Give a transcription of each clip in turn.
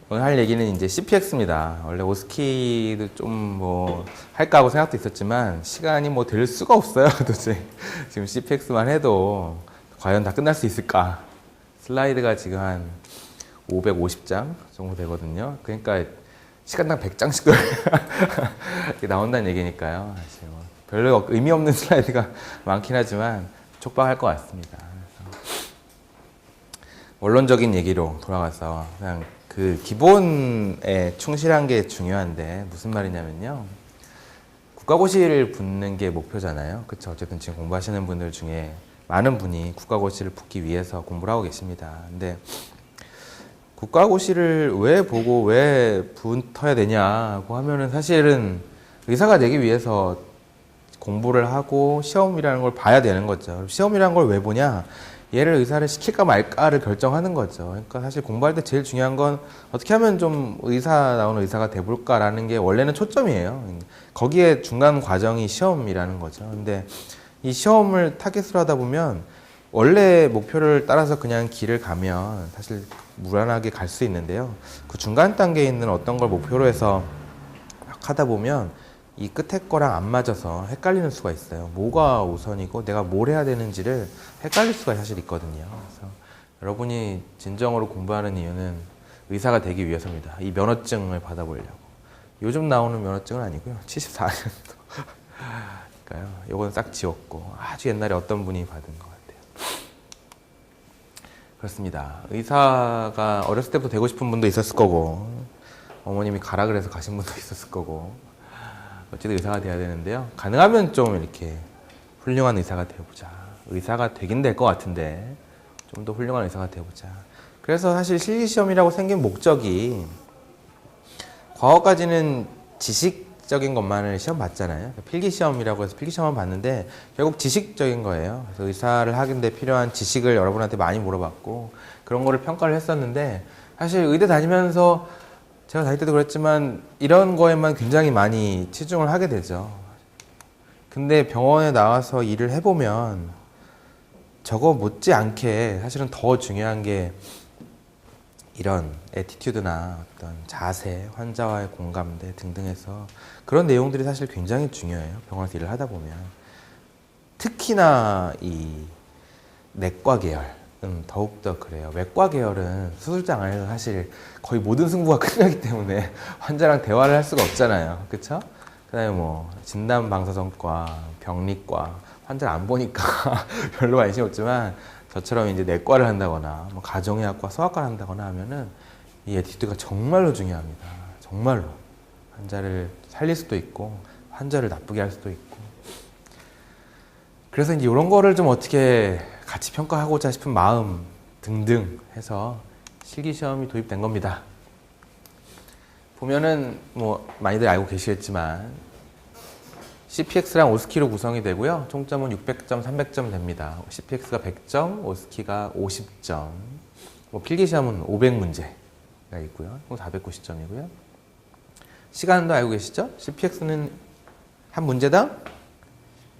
오늘 할 얘기는 이제 CPX입니다. 원래 오스키도 좀 뭐 할까 하고 생각도 있었지만 시간이 뭐 될 수가 없어요. 도대체 지금 CPX만 해도 과연 다 끝날 수 있을까? 슬라이드가 지금 한 550장 정도 되거든요. 그러니까 시간당 100장씩 나온다는 얘기니까요. 사실 뭐 별로 의미 없는 슬라이드가 많긴 하지만 촉박할 것 같습니다. 원론적인 얘기로 돌아가서 그냥 그 기본에 충실한 게 중요한데 무슨 말이냐면요. 국가고시를 붙는 게 목표잖아요. 그렇죠. 어쨌든 지금 공부하시는 분들 중에 많은 분이 국가고시를 붙기 위해서 공부를 하고 계십니다. 근데 국가고시를 왜 보고 왜 붙어야 되냐고 하면은 사실은 의사가 되기 위해서 공부를 하고 시험이라는 걸 봐야 되는 거죠. 시험이라는 걸 왜 보냐? 얘를 의사를 시킬까 말까를 결정하는 거죠. 그러니까 사실 공부할 때 제일 중요한 건 어떻게 하면 좀 나오는 의사가 돼볼까라는 게 원래는 초점이에요. 거기에 중간 과정이 시험이라는 거죠. 근데 이 시험을 타깃으로 하다 보면 원래 목표를 따라서 그냥 길을 가면 사실 무난하게 갈 수 있는데요. 그 중간 단계에 있는 어떤 걸 목표로 해서 막 하다 보면 이 끝에 거랑 안 맞아서 헷갈리는 수가 있어요. 뭐가 우선이고 내가 뭘 해야 되는지를 헷갈릴 수가 사실 있거든요. 그래서 여러분이 진정으로 공부하는 이유는 의사가 되기 위해서입니다. 이 면허증을 받아보려고. 요즘 나오는 면허증은 아니고요. 74년도. 그러니까요. 요건 싹 지웠고 아주 옛날에 어떤 분이 받은 것 같아요. 그렇습니다. 의사가 어렸을 때부터 되고 싶은 분도 있었을 거고 어머님이 가라 그래서 가신 분도 있었을 거고 어쨌든 의사가 돼야 되는데요. 가능하면 좀 이렇게 훌륭한 의사가 되어보자. 의사가 되긴 될 것 같은데 좀 더 훌륭한 의사가 되어보자. 그래서 사실 실기시험이라고 생긴 목적이 과거까지는 지식적인 것만을 시험 봤잖아요. 필기시험이라고 해서 필기시험을 봤는데 결국 지식적인 거예요. 그래서 의사를 하는데 필요한 지식을 여러분한테 많이 물어봤고 그런 거를 평가를 했었는데 사실 의대 다니면서 제가 다닐 때도 그랬지만 이런 거에만 굉장히 많이 치중을 하게 되죠. 근데 병원에 나와서 일을 해보면 저거 못지않게 사실은 더 중요한 게 이런 애티튜드나 어떤 자세, 환자와의 공감대 등등해서 그런 내용들이 사실 굉장히 중요해요. 병원에서 일을 하다 보면. 특히나 이 내과 계열. 더욱더 그래요. 외과 계열은 수술장 안에서 사실 거의 모든 승부가 끝나기 때문에 환자랑 대화를 할 수가 없잖아요. 그쵸? 그 다음에 뭐, 진단방사선과, 병리과, 환자를 안 보니까 별로 관심이 없지만 저처럼 이제 내과를 한다거나, 뭐 가정의학과, 소아과를 한다거나 하면은 이 애티튜드가 정말로 중요합니다. 정말로. 환자를 살릴 수도 있고, 환자를 나쁘게 할 수도 있고. 그래서 이제 이런 거를 좀 어떻게 같이 평가하고자 싶은 마음 등등 해서 실기시험이 도입된 겁니다. 보면은 뭐 많이들 알고 계시겠지만 CPX랑 오스키로 구성이 되고요. 총점은 600점, 300점 됩니다. CPX가 100점, 오스키가 50점. 뭐 필기시험은 500문제가 있고요. 총 490점이고요. 시간도 알고 계시죠? CPX는 한 문제당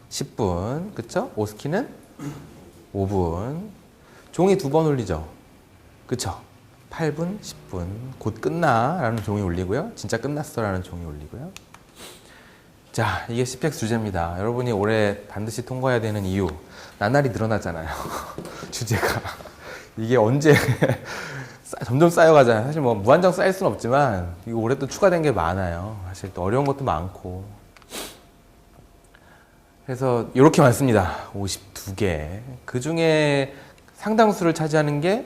10분, 그쵸? 오스키는 5분. 종이 2번 울리죠? 그쵸? 8분, 10분. 곧 끝나 라는 종이 울리고요. 진짜 끝났어 라는 종이 울리고요. 자, 이게 CPX 주제입니다. 여러분이 올해 반드시 통과해야 되는 이유. 나날이 늘어나잖아요. 주제가. 이게 언제 점점 쌓여가잖아요. 사실 뭐 무한정 쌓일 수는 없지만 이거 올해 또 추가된 게 많아요. 사실 또 어려운 것도 많고. 그래서 이렇게 많습니다. 52개. 그 중에 상당수를 차지하는 게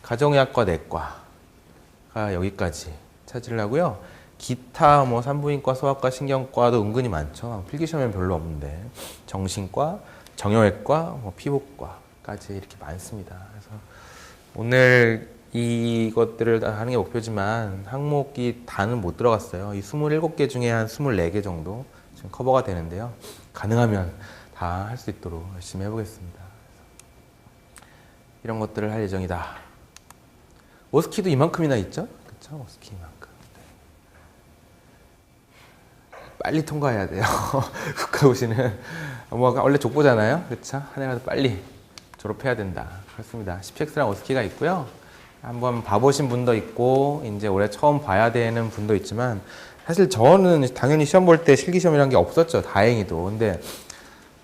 가정의학과 내과가 여기까지 차지를 하고요. 기타 뭐 산부인과, 소아과, 신경과도 은근히 많죠. 필기시험엔 별로 없는데 정신과, 정형외과, 뭐 피부과까지 이렇게 많습니다. 그래서 오늘 이것들을 다 하는 게 목표지만 항목이 다는 못 들어갔어요. 이 27개 중에 한 24개 정도 지금 커버가 되는데요. 가능하면 다 할 수 있도록 열심히 해보겠습니다. 이런 것들을 할 예정이다. 오스키도 이만큼이나 있죠? 그쵸? 오스키 이만큼. 빨리 통과해야 돼요. 국가고시는 뭐 원래 족보잖아요. 그쵸? 한 해라도 빨리 졸업해야 된다. 그렇습니다. CPX랑 오스키가 있고요. 한번 봐보신 분도 있고 이제 올해 처음 봐야 되는 분도 있지만 사실 저는 당연히 시험 볼 때 실기시험이라는 게 없었죠. 다행히도. 근데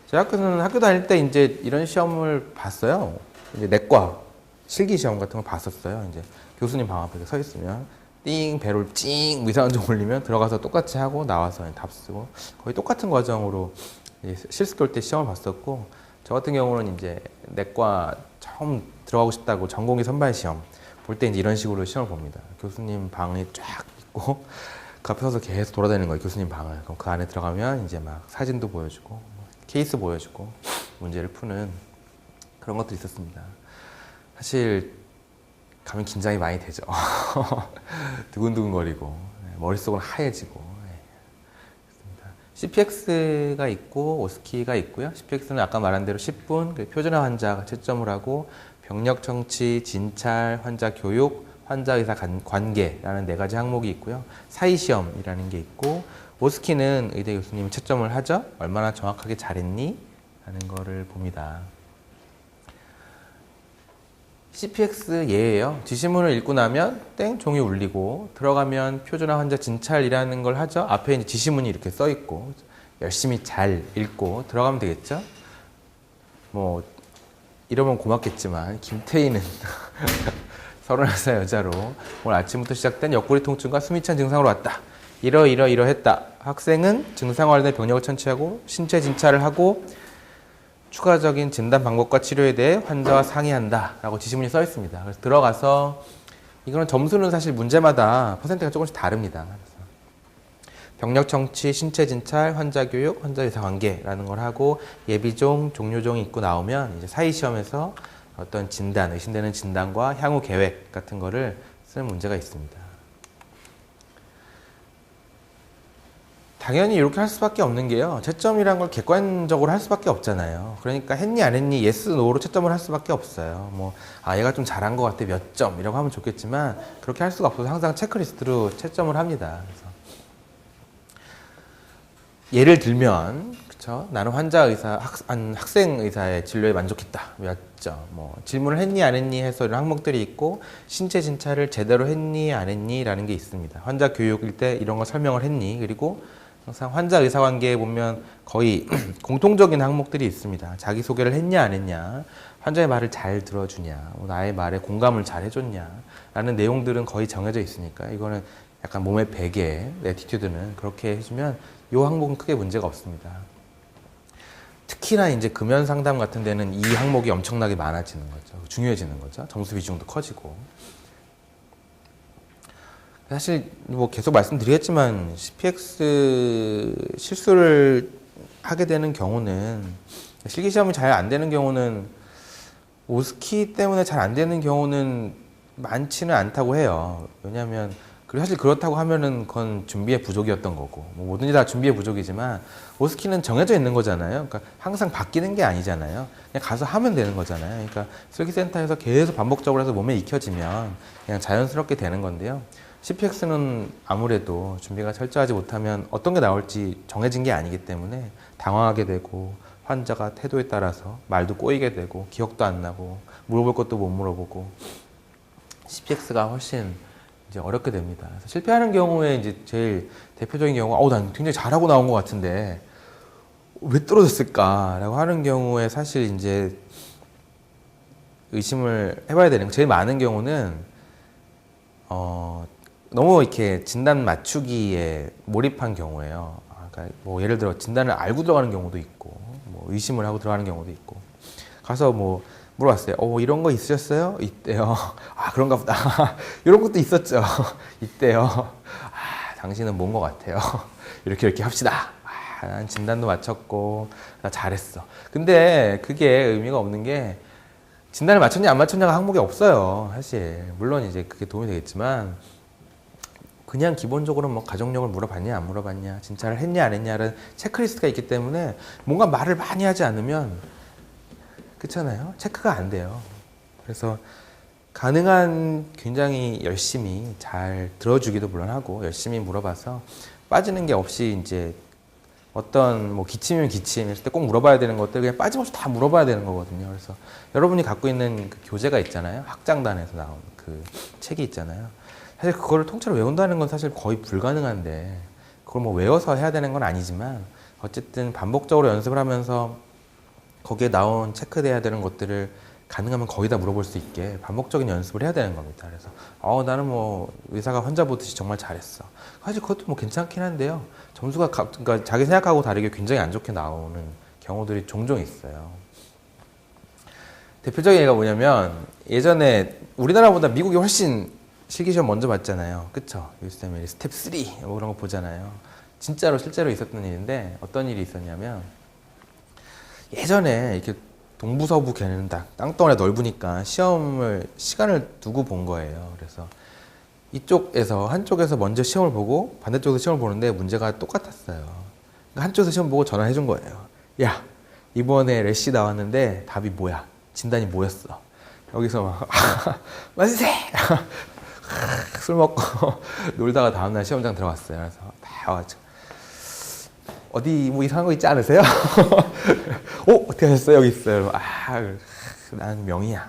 제 학교는 학교 다닐 때 이제 이런 시험을 봤어요. 이제 내과 실기시험 같은 걸 봤었어요. 이제 교수님 방 앞에 서 있으면 띵 배를 찡 위상한점 올리면 들어가서 똑같이 하고 나와서 답 쓰고 거의 똑같은 과정으로 실습 때 시험을 봤었고 저 같은 경우는 이제 내과 처음 들어가고 싶다고 전공의 선발 시험 볼 때 이제 이런 식으로 시험을 봅니다. 교수님 방이 쫙 있고 그 앞에 서서 계속 돌아다니는 거예요. 교수님 방을. 그럼 그 안에 들어가면 이제 막 사진도 보여주고 케이스 보여주고 문제를 푸는 그런 것들이 있었습니다. 사실 가면 긴장이 많이 되죠. 두근두근거리고 머릿속은 하얘지고. CPX가 있고 오스키가 있고요. CPX는 아까 말한 대로 10분 표준화 환자가 채점을 하고 병력 청취, 진찰, 환자 교육, 환자 의사 관계라는 4가지 항목이 있고요. 사이 시험이라는 게 있고 오스키는 의대 교수님이 채점을 하죠. 얼마나 정확하게 잘했니? 라는 거를 봅니다. CPX 예예요. 지시문을 읽고 나면 땡 종이 울리고 들어가면 표준화 환자 진찰이라는 걸 하죠. 앞에 이제 지시문이 이렇게 써 있고 열심히 잘 읽고 들어가면 되겠죠. 뭐 이러면 고맙겠지만 김태희는 31살 여자로 오늘 아침부터 시작된 옆구리 통증과 숨이 찬 증상으로 왔다. 이러했다. 학생은 증상 관련된 병력을 천치하고 신체 진찰을 하고 추가적인 진단 방법과 치료에 대해 환자와 상의한다 라고 지시문이 써 있습니다. 그래서 들어가서 이거는 점수는 사실 문제마다 퍼센트가 조금씩 다릅니다. 그래서 병력 청취, 신체 진찰, 환자 교육, 환자 의사 관계라는 걸 하고 예비종, 종료종이 있고 나오면 이제 사이 시험에서 어떤 진단, 의심되는 진단과 향후 계획 같은 거를 쓰는 문제가 있습니다. 당연히 이렇게 할 수밖에 없는 게요. 채점이란 걸 객관적으로 할 수밖에 없잖아요. 그러니까 했니 안 했니 예스 노로 채점을 할 수밖에 없어요. 뭐 얘가 좀 잘한 것 같아 몇 점 이라고 하면 좋겠지만 그렇게 할 수가 없어서 항상 체크리스트로 채점을 합니다. 그래서 예를 들면 그쵸? 나는 환자 의사 학생 의사의 진료에 만족했다 몇 점. 뭐 질문을 했니 안 했니 해서 이런 항목들이 있고 신체 진찰을 제대로 했니 안 했니 라는 게 있습니다. 환자 교육일 때 이런 거 설명을 했니 그리고 항상 환자 의사 관계에 보면 거의 공통적인 항목들이 있습니다. 자기소개를 했냐 안 했냐, 환자의 말을 잘 들어주냐, 나의 말에 공감을 잘 해줬냐 라는 내용들은 거의 정해져 있으니까 이거는 약간 몸의 베개, 애티튜드는 그렇게 해주면 이 항목은 크게 문제가 없습니다. 특히나 이제 금연 상담 같은 데는 이 항목이 엄청나게 많아지는 거죠. 중요해지는 거죠. 점수 비중도 커지고. 사실 뭐 계속 말씀드리겠지만 CPX 실수를 하게 되는 경우는 실기시험이 잘 안 되는 경우는 오스키 때문에 잘 안 되는 경우는 많지는 않다고 해요. 왜냐하면 사실 그렇다고 하면은 그건 준비의 부족이었던 거고 뭐 뭐든지 다 준비의 부족이지만 오스키는 정해져 있는 거잖아요. 그러니까 항상 바뀌는 게 아니잖아요. 그냥 가서 하면 되는 거잖아요. 그러니까 슬기센터에서 계속 반복적으로 해서 몸에 익혀지면 그냥 자연스럽게 되는 건데요. CPX는 아무래도 준비가 철저하지 못하면 어떤 게 나올지 정해진 게 아니기 때문에 당황하게 되고 환자가 태도에 따라서 말도 꼬이게 되고 기억도 안 나고 물어볼 것도 못 물어보고 CPX가 훨씬 이제 어렵게 됩니다. 그래서 실패하는 경우에 이제 제일 대표적인 경우가 난 굉장히 잘하고 나온 것 같은데 왜 떨어졌을까라고 하는 경우에 사실 이제 의심을 해봐야 되는 제일 많은 경우는 너무 이렇게 진단 맞추기에 몰입한 경우예요. 그러니까 뭐 예를 들어 진단을 알고 들어가는 경우도 있고, 뭐 의심을 하고 들어가는 경우도 있고, 가서 뭐 물어봤어요. 이런 거 있으셨어요? 있대요. 그런가 보다. 이런 것도 있었죠. 있대요. 당신은 뭔 것 같아요. 이렇게 합시다. 난 진단도 맞췄고, 나 잘했어. 근데 그게 의미가 없는 게 진단을 맞췄냐 안 맞췄냐가 항목이 없어요. 사실 물론 이제 그게 도움이 되겠지만. 그냥 기본적으로 뭐 가족력을 물어봤냐 안 물어봤냐 진찰을 했냐 안 했냐는 체크리스트가 있기 때문에 뭔가 말을 많이 하지 않으면 그렇잖아요. 체크가 안 돼요. 그래서 가능한 굉장히 열심히 잘 들어주기도 물론 하고 열심히 물어봐서 빠지는 게 없이 이제 어떤 뭐 기침이면 기침 했을 때 꼭 물어봐야 되는 것들 그냥 빠짐없이 다 물어봐야 되는 거거든요. 그래서 여러분이 갖고 있는 그 교재가 있잖아요. 학장단에서 나온 그 책이 있잖아요. 사실 그거를 통째로 외운다는 건 사실 거의 불가능한데 그걸 뭐 외워서 해야 되는 건 아니지만 어쨌든 반복적으로 연습을 하면서 거기에 나온 체크돼야 되는 것들을 가능하면 거의 다 물어볼 수 있게 반복적인 연습을 해야 되는 겁니다. 그래서 나는 뭐 의사가 환자 보듯이 정말 잘했어. 사실 그것도 뭐 괜찮긴 한데요. 점수가 그러니까 자기 생각하고 다르게 굉장히 안 좋게 나오는 경우들이 종종 있어요. 대표적인 예가 뭐냐면 예전에 우리나라보다 미국이 훨씬 실기시험 먼저 봤잖아요. 그쵸? USMLE 스텝 3 뭐 그런 거 보잖아요. 진짜로 실제로 있었던 일인데 어떤 일이 있었냐면 예전에 이렇게 동부서부 걔는 땅덩어리가 넓으니까 시간을 두고 본 거예요. 그래서 이쪽에서 한쪽에서 먼저 시험을 보고 반대쪽에서 시험을 보는데 문제가 똑같았어요. 그러니까 한쪽에서 시험 보고 전화해 준 거예요. 야, 이번에 래시 나왔는데 답이 뭐야? 진단이 뭐였어? 여기서 막 만세! 술 먹고 놀다가 다음날 시험장 들어갔어요. 그래서 다 와가지고 어디 뭐 이상한 거 있지 않으세요? 어떻게 하셨어요? 여기 있어요. 난 명이야.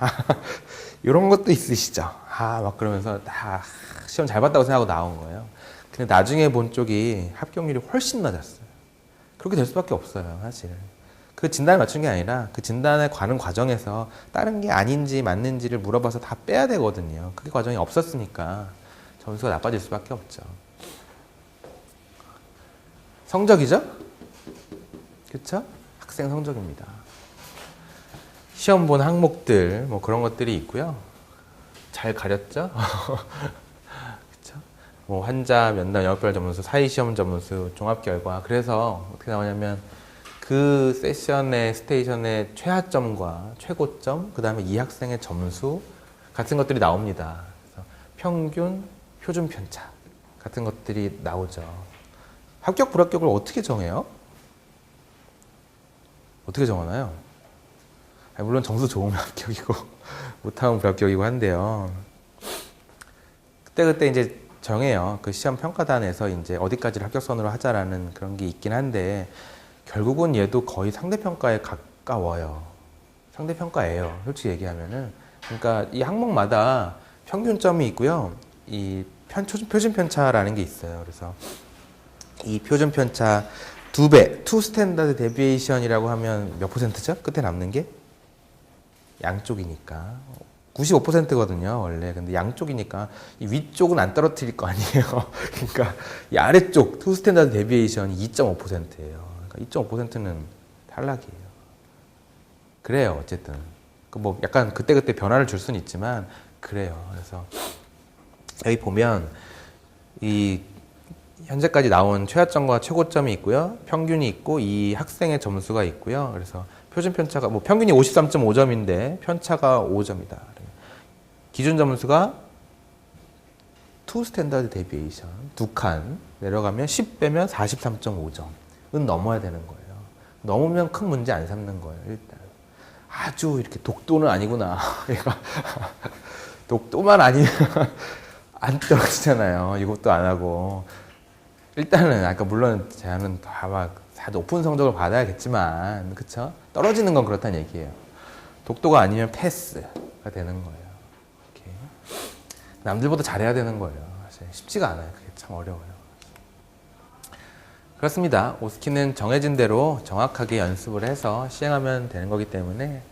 이런 것도 있으시죠? 막 그러면서 다 시험 잘 봤다고 생각하고 나온 거예요. 근데 나중에 본 쪽이 합격률이 훨씬 낮았어요. 그렇게 될 수밖에 없어요, 사실. 그 진단을 맞춘 게 아니라 그 진단에 가는 과정에서 다른 게 아닌지 맞는지를 물어봐서 다 빼야 되거든요. 그게 과정이 없었으니까 점수가 나빠질 수밖에 없죠. 성적이죠? 그렇죠? 학생 성적입니다. 시험 본 항목들 뭐 그런 것들이 있고요. 잘 가렸죠? 그렇죠? 뭐 환자 면담 영역별 점수, 사이 시험 점수, 종합 결과. 그래서 어떻게 나오냐면 그 세션의 스테이션의 최하점과 최고점, 그 다음에 이 학생의 점수 같은 것들이 나옵니다. 그래서 평균, 표준 편차 같은 것들이 나오죠. 합격, 불합격을 어떻게 정해요? 어떻게 정하나요? 물론 점수 좋으면 합격이고 못하면 불합격이고 한데요. 그때 이제 정해요. 그 시험 평가단에서 이제 어디까지를 합격선으로 하자라는 그런 게 있긴 한데 결국은 얘도 거의 상대평가에 가까워요. 상대평가예요. 솔직히 얘기하면은. 그러니까 이 항목마다 평균점이 있고요. 이 표준 편차라는 게 있어요. 그래서 이 표준 편차 2배, 2 스탠다드 데비에이션이라고 하면 몇 %죠? 끝에 남는 게? 양쪽이니까. 95%거든요, 원래. 근데 양쪽이니까 이 위쪽은 안 떨어뜨릴 거 아니에요. 그러니까 이 아래쪽 2 스탠다드 데비에이션이 2.5%예요. 그러니까 2.5%는 탈락이에요. 그래요, 어쨌든. 뭐 약간 그때그때 변화를 줄 수는 있지만 그래요. 그래서 여기 보면 이 현재까지 나온 최하점과 최고점이 있고요. 평균이 있고 이 학생의 점수가 있고요. 그래서 표준 편차가 뭐 평균이 53.5점인데 편차가 5점이다. 기준 점수가 2 스탠다드 데비에이션 2칸 내려가면 10 빼면 43.5점은 넘어야 되는 거예요. 넘으면 큰 문제 안 삼는 거예요. 일단 아주 이렇게 독도는 아니구나. 얘가 독도만 아니면 안 떨어지잖아요. 이것도 안 하고. 일단은 아까 물론 제안은 다 높은 성적을 받아야겠지만 그쵸? 떨어지는 건 그렇다는 얘기예요. 독도가 아니면 패스가 되는 거예요. 이렇게. 남들보다 잘해야 되는 거예요. 사실 쉽지가 않아요. 그게 참 어려워요. 그렇습니다. 오스키는 정해진 대로 정확하게 연습을 해서 시행하면 되는 거기 때문에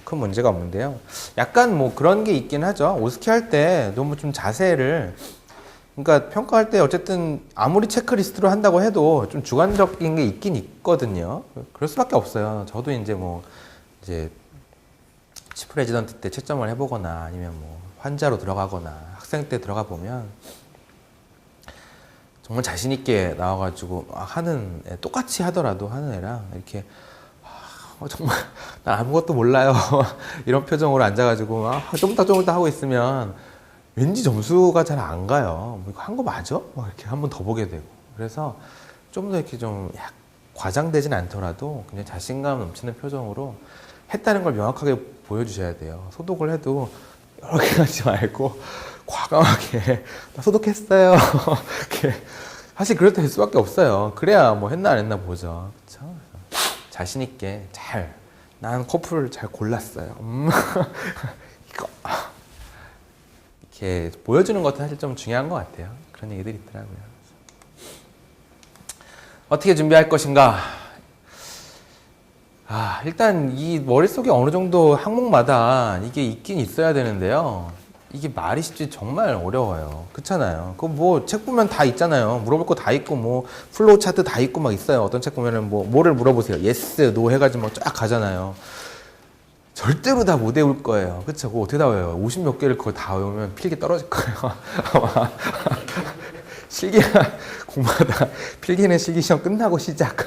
큰 문제가 없는데요. 약간 뭐 그런 게 있긴 하죠. 오스키 할 때 너무 좀 자세를 그러니까 평가할 때 어쨌든 아무리 체크리스트로 한다고 해도 좀 주관적인 게 있긴 있거든요. 그럴 수밖에 없어요. 저도 이제 치프 레지던트 때 채점을 해보거나 아니면 뭐 환자로 들어가거나 학생 때 들어가 보면 정말 자신 있게 나와가지고 하는 애, 똑같이 하더라도 하는 애랑 이렇게 정말 난 아무것도 몰라요 이런 표정으로 앉아가지고 좀 더 하고 있으면 왠지 점수가 잘 안 가요. 이거 한 거 맞아? 막 이렇게 한 번 더 보게 되고. 그래서 좀 더 이렇게 좀 과장되진 않더라도 그냥 자신감 넘치는 표정으로 했다는 걸 명확하게 보여주셔야 돼요. 소독을 해도 여러 개 하지 말고 과감하게 나 소독했어요. 이렇게 사실 그럴 때 될 수밖에 없어요. 그래야 뭐 했나 안 했나 보죠. 그쵸? 자신 있게 잘, 난 커플을 잘 골랐어요. 이거. 이렇게 보여주는 것도 사실 좀 중요한 것 같아요. 그런 얘기들이 있더라고요. 어떻게 준비할 것인가? 일단 이 머릿속에 어느 정도 항목마다 이게 있긴 있어야 되는데요. 이게 말이 쉽지 정말 어려워요. 그렇잖아요. 그 뭐 책 보면 다 있잖아요. 물어볼 거 다 있고 뭐 플로우 차트 다 있고 막 있어요. 어떤 책 보면은 뭐를 물어보세요. 예스, 노 해가지고 막 쫙 가잖아요. 절대로 다 못 외울 거예요. 그쵸? 그거 어떻게 다 외워요? 50 몇 개를 그거 다 외우면 필기 떨어질 거예요. 실기가 공부하다 필기는 실기 시험 끝나고 시작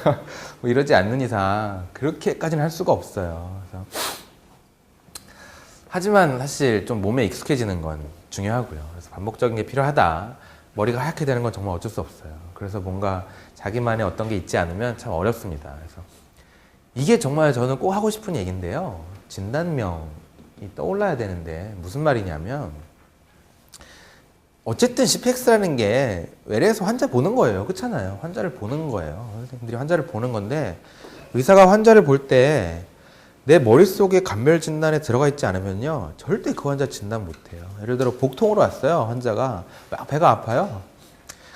뭐 이러지 않는 이상 그렇게까지는 할 수가 없어요. 그래서 하지만 사실 좀 몸에 익숙해지는 건 중요하고요. 그래서 반복적인 게 필요하다. 머리가 하얗게 되는 건 정말 어쩔 수 없어요. 그래서 뭔가 자기만의 어떤 게 있지 않으면 참 어렵습니다. 그래서 이게 정말 저는 꼭 하고 싶은 얘기인데요. 진단명이 떠올라야 되는데 무슨 말이냐면 어쨌든 CPX라는 게 외래에서 환자 보는 거예요. 그렇잖아요. 환자를 보는 거예요. 선생님들이 환자를 보는 건데 의사가 환자를 볼 때 내 머릿속에 감별 진단에 들어가 있지 않으면요. 절대 그 환자 진단 못해요. 예를 들어 복통으로 왔어요. 환자가 막 배가 아파요.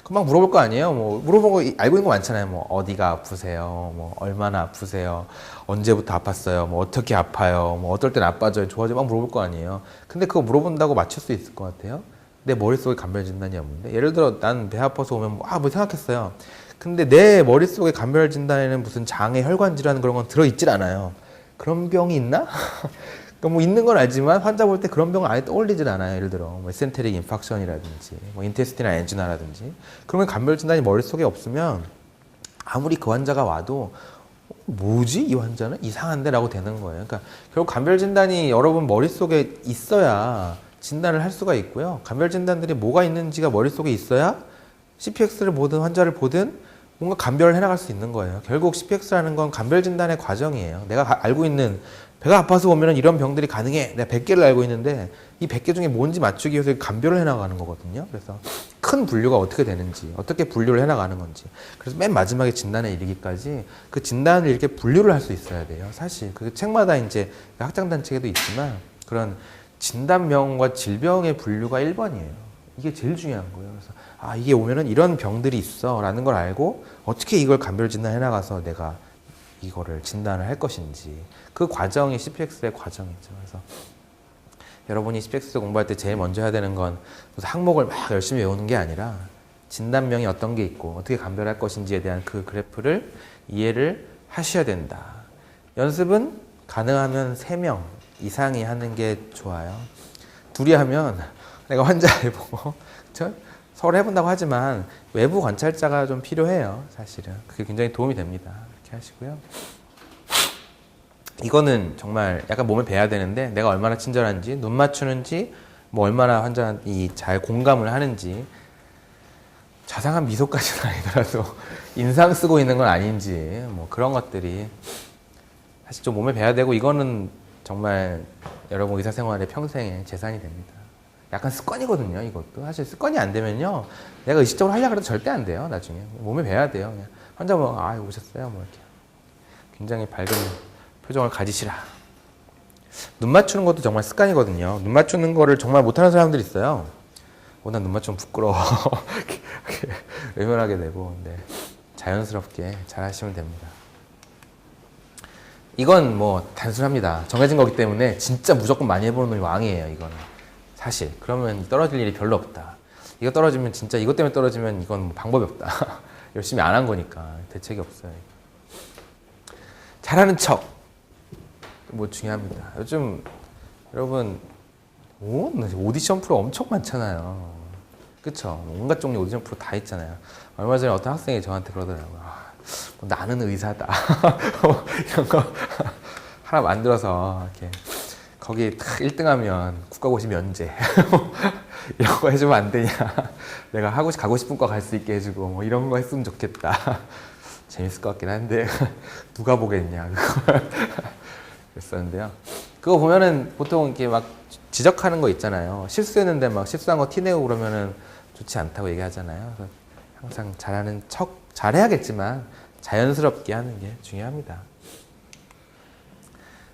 금방 물어볼 거 아니에요. 뭐 물어본 거 알고 있는 거 많잖아요. 뭐 어디가 아프세요? 뭐 얼마나 아프세요? 언제부터 아팠어요? 뭐 어떻게 아파요? 뭐 어떨 땐 아파져요? 좋아져요? 막 물어볼 거 아니에요. 근데 그거 물어본다고 맞출 수 있을 것 같아요? 내 머릿속에 감별 진단이 없는데 예를 들어 난 배 아파서 오면 뭐 생각했어요. 근데 내 머릿속에 감별 진단에는 무슨 장애 혈관 질환 그런 건 들어있질 않아요. 그런 병이 있나? 그러니까 뭐 있는 건 알지만 환자 볼 때 그런 병은 아예 떠올리질 않아요. 예를 들어 뭐 에센테릭 인팍션이라든지 뭐 인테스티나 엔지나라든지 그러면 감별 진단이 머릿속에 없으면 아무리 그 환자가 와도 뭐지? 이 환자는 이상한데? 라고 되는 거예요. 그러니까 결국 감별 진단이 여러분 머릿속에 있어야 진단을 할 수가 있고요. 감별 진단들이 뭐가 있는지가 머릿속에 있어야 CPX를 보든 환자를 보든 뭔가 감별을 해나갈 수 있는 거예요. 결국 CPX라는 건 감별 진단의 과정이에요. 내가 알고 있는 배가 아파서 오면 이런 병들이 가능해. 내가 100개를 알고 있는데 이 100개 중에 뭔지 맞추기 위해서 감별을 해나가는 거거든요. 그래서 큰 분류가 어떻게 되는지, 어떻게 분류를 해나가는 건지. 그래서 맨 마지막에 진단에 이르기까지 그 진단을 이렇게 분류를 할 수 있어야 돼요. 사실 그 책마다 이제 학장단체에도 있지만 그런 진단명과 질병의 분류가 1번이에요. 이게 제일 중요한 거예요. 그래서 이게 오면은 이런 병들이 있어 라는 걸 알고 어떻게 이걸 감별 진단해 나가서 내가 이거를 진단을 할 것인지 그 과정이 CPX의 과정이죠. 그래서 여러분이 CPX 공부할 때 제일 먼저 해야 되는 건 항목을 막 열심히 외우는 게 아니라 진단명이 어떤 게 있고 어떻게 감별할 것인지에 대한 그 그래프를 이해를 하셔야 된다. 연습은 가능하면 3명 이상이 하는 게 좋아요. 둘이 하면 내가 환자 해보고 서로 해본다고 하지만 외부 관찰자가 좀 필요해요. 사실은 그게 굉장히 도움이 됩니다. 이렇게 하시고요. 이거는 정말 약간 몸에 배야 되는데 내가 얼마나 친절한지 눈 맞추는지 뭐 얼마나 환자이 잘 공감을 하는지 자상한 미소까지는 아니더라도 인상 쓰고 있는 건 아닌지 뭐 그런 것들이 사실 좀 몸에 배야 되고 이거는 정말 여러분 의사 생활의 평생의 재산이 됩니다. 약간 습관이거든요. 이것도 사실 습관이 안 되면요 내가 의식적으로 하려고 해도 절대 안 돼요. 나중에 몸에 배야 돼요. 그냥 환자 뭐 오셨어요 뭐 이렇게 굉장히 밝은 표정을 가지시라. 눈 맞추는 것도 정말 습관이거든요. 눈 맞추는 거를 정말 못하는 사람들이 있어요. 난 눈 맞추면 부끄러워. 외면하게 되고 근데 자연스럽게 잘 하시면 됩니다. 이건 뭐 단순합니다. 정해진 거기 때문에 진짜 무조건 많이 해보는 놈이 왕이에요. 이거는 사실 그러면 떨어질 일이 별로 없다. 이거 떨어지면 진짜 이것 때문에 떨어지면 이건 뭐 방법이 없다. 열심히 안 한 거니까 대책이 없어요. 잘하는 척 뭐 중요합니다. 요즘 여러분 오디션 프로 엄청 많잖아요. 그쵸? 온갖 종류 오디션 프로 다 있잖아요. 얼마 전에 어떤 학생이 저한테 그러더라고요. 나는 의사다. 이런 거 하나 만들어서 이렇게 거기 딱 1등하면 국가고시 면제 이런 거 해주면 안 되냐. 내가 가고 싶은 거 갈 수 있게 해주고 뭐 이런 거 했으면 좋겠다. 재밌을 것 같긴 한데 누가 보겠냐 그걸 그랬었는데요. 그거 보면은 보통 이렇게 막 지적하는 거 있잖아요. 실수했는데 막 실수한 거 티내고 그러면은 좋지 않다고 얘기하잖아요. 그래서 항상 잘하는 척, 잘해야겠지만 자연스럽게 하는 게 중요합니다.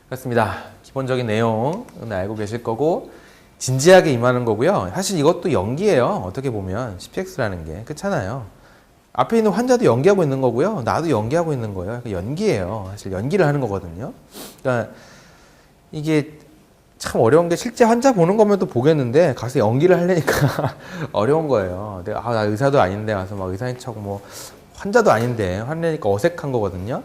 그렇습니다. 기본적인 내용은 알고 계실 거고 진지하게 임하는 거고요. 사실 이것도 연기예요. 어떻게 보면 CPX라는 게 그렇잖아요. 앞에 있는 환자도 연기하고 있는 거고요. 나도 연기하고 있는 거예요. 그러니까 연기예요. 사실 연기를 하는 거거든요. 그러니까 이게 참 어려운 게 실제 환자 보는 거면 또 보겠는데 가서 연기를 하려니까 어려운 거예요. 내가 나 의사도 아닌데 가서 막 의사인 척 뭐 환자도 아닌데 하려니까 어색한 거거든요.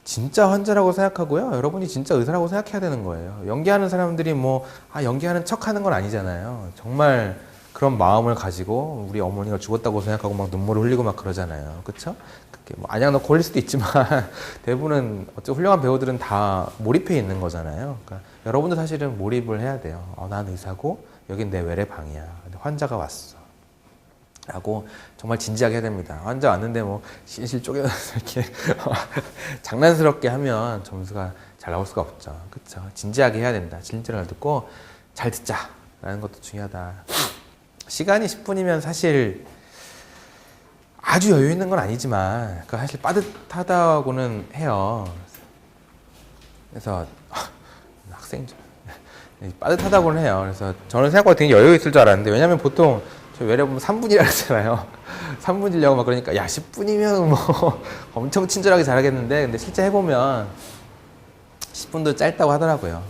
진짜 환자라고 생각하고요. 여러분이 진짜 의사라고 생각해야 되는 거예요. 연기하는 사람들이 뭐 연기하는 척 하는 건 아니잖아요. 정말 그런 마음을 가지고 우리 어머니가 죽었다고 생각하고 막 눈물을 흘리고 막 그러잖아요. 그쵸? 그게 뭐 안약 넣고 흘릴 수도 있지만 대부분은 어째 훌륭한 배우들은 다 몰입해 있는 거잖아요. 그러니까 여러분도 사실은 몰입을 해야 돼요. 난 의사고 여긴 내 외래방이야. 근데 환자가 왔어. 라고 정말 진지하게 해야 됩니다. 환자 왔는데 뭐 실실 쪼개서 이렇게 장난스럽게 하면 점수가 잘 나올 수가 없죠. 그쵸? 진지하게 해야 된다. 진짜를 듣고 잘 듣자. 라는 것도 중요하다. 시간이 10분이면 사실 아주 여유 있는 건 아니지만 사실 빠듯하다고는 해요. 그래서 학생들 빠듯하다고는 해요. 그래서 저는 생각보다 되게 여유 있을 줄 알았는데 왜냐면 보통 저 외래 보면 3분이라 했잖아요. 3분 지려고 막 그러니까 10분이면 뭐 엄청 친절하게 잘하겠는데 근데 실제 해보면 10분도 짧다고 하더라고요.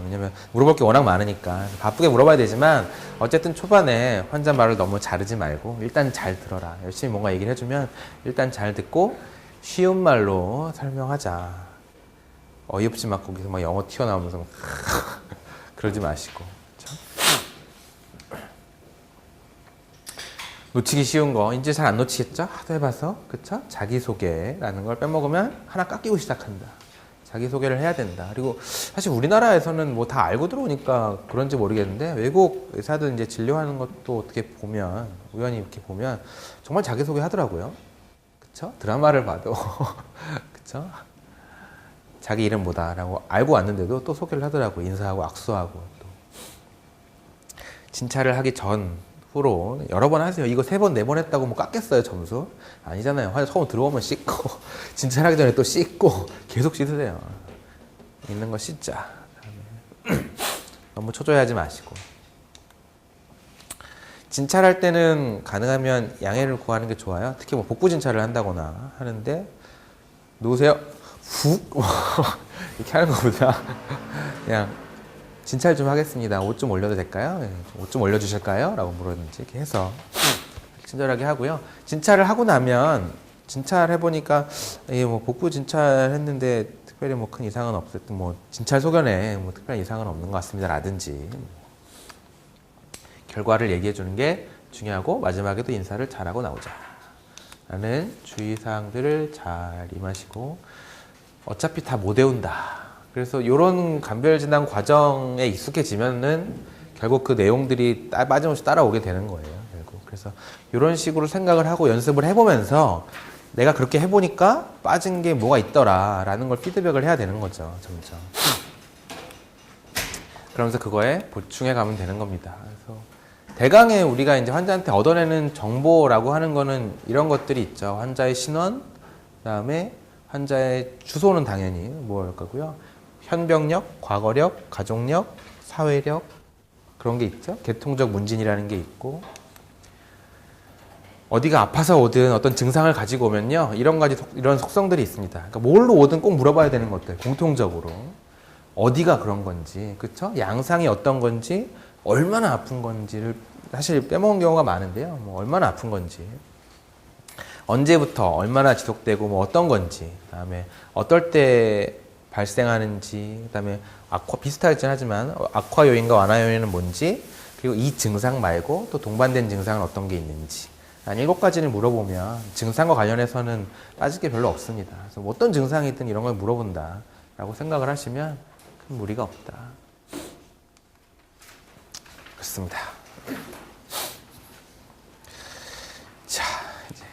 왜냐면 물어볼 게 워낙 많으니까 바쁘게 물어봐야 되지만 어쨌든 초반에 환자 말을 너무 자르지 말고 일단 잘 들어라. 열심히 뭔가 얘기를 해주면 일단 잘 듣고 쉬운 말로 설명하자. 어이없지 막 거기서 막 영어 튀어나오면서 막 그러지 마시고. 그쵸? 놓치기 쉬운 거 이제 잘 안 놓치겠죠? 하도 해봐서. 그쵸? 자기소개라는 걸 빼먹으면 하나 깎이고 시작한다. 자기소개를 해야 된다. 그리고 사실 우리나라에서는 뭐 다 알고 들어오니까 그런지 모르겠는데 외국 의사들 이제 진료하는 것도 어떻게 보면 우연히 이렇게 보면 정말 자기소개 하더라고요. 그쵸? 드라마를 봐도 그쵸? 자기 이름 뭐다라고 알고 왔는데도 또 소개를 하더라고. 인사하고 악수하고 또 진찰을 하기 전 후로 여러 번 하세요. 이거 3번, 4번 했다고 뭐 깎겠어요, 점수? 아니잖아요. 환자 처음 들어오면 씻고, 진찰하기 전에 또 씻고, 계속 씻으세요. 있는 거 씻자. 너무 초조해하지 마시고. 진찰할 때는 가능하면 양해를 구하는 게 좋아요. 특히 뭐 복부 진찰을 한다거나 하는데, 누우세요. 훅! 이렇게 하는 것보다, 그냥, 진찰 좀 하겠습니다. 옷 좀 올려도 될까요? 옷 좀 올려주실까요? 라고 물었는지 이렇게 해서 친절하게 하고요. 진찰을 하고 나면 진찰해보니까 뭐 복부 진찰했는데 특별히 뭐 큰 이상은 없었던 뭐 진찰 소견에 뭐 특별한 이상은 없는 것 같습니다. 라든지 결과를 얘기해 주는 게 중요하고 마지막에도 인사를 잘하고 나오자. 라는 주의사항들을 잘 임하시고 어차피 다 못 외운다. 그래서 이런 감별진단 과정에 익숙해지면은 결국 그 내용들이 빠짐없이 따라오게 되는 거예요. 결국. 그래서 이런 식으로 생각을 하고 연습을 해보면서 내가 그렇게 해보니까 빠진 게 뭐가 있더라라는 걸 피드백을 해야 되는 거죠. 점점. 그러면서 그거에 보충해 가면 되는 겁니다. 그래서 대강의 우리가 이제 환자한테 얻어내는 정보라고 하는 거는 이런 것들이 있죠. 환자의 신원, 그다음에 환자의 주소는 당연히 뭘 거고요. 현병력, 과거력, 가족력, 사회력 그런 게 있죠. 계통적 문진이라는 게 있고 어디가 아파서 오든 어떤 증상을 가지고 오면요. 이런 속성들이 있습니다. 그러니까 뭘로 오든 꼭 물어봐야 되는 것들 공통적으로 어디가 그런 건지 그렇죠? 양상이 어떤 건지 얼마나 아픈 건지를 사실 빼먹은 경우가 많은데요. 뭐 얼마나 아픈 건지 언제부터 얼마나 지속되고 뭐 어떤 건지 그다음에 어떨 때 발생하는지 그다음에 비슷하긴 하지만 악화 요인과 완화 요인은 뭔지 그리고 이 증상 말고 또 동반된 증상은 어떤 게 있는지 한 7가지를 물어보면 증상과 관련해서는 빠질 게 별로 없습니다. 그래서 뭐 어떤 증상이든 이런 걸 물어본다라고 생각을 하시면 큰 무리가 없다. 그렇습니다. 자, 이제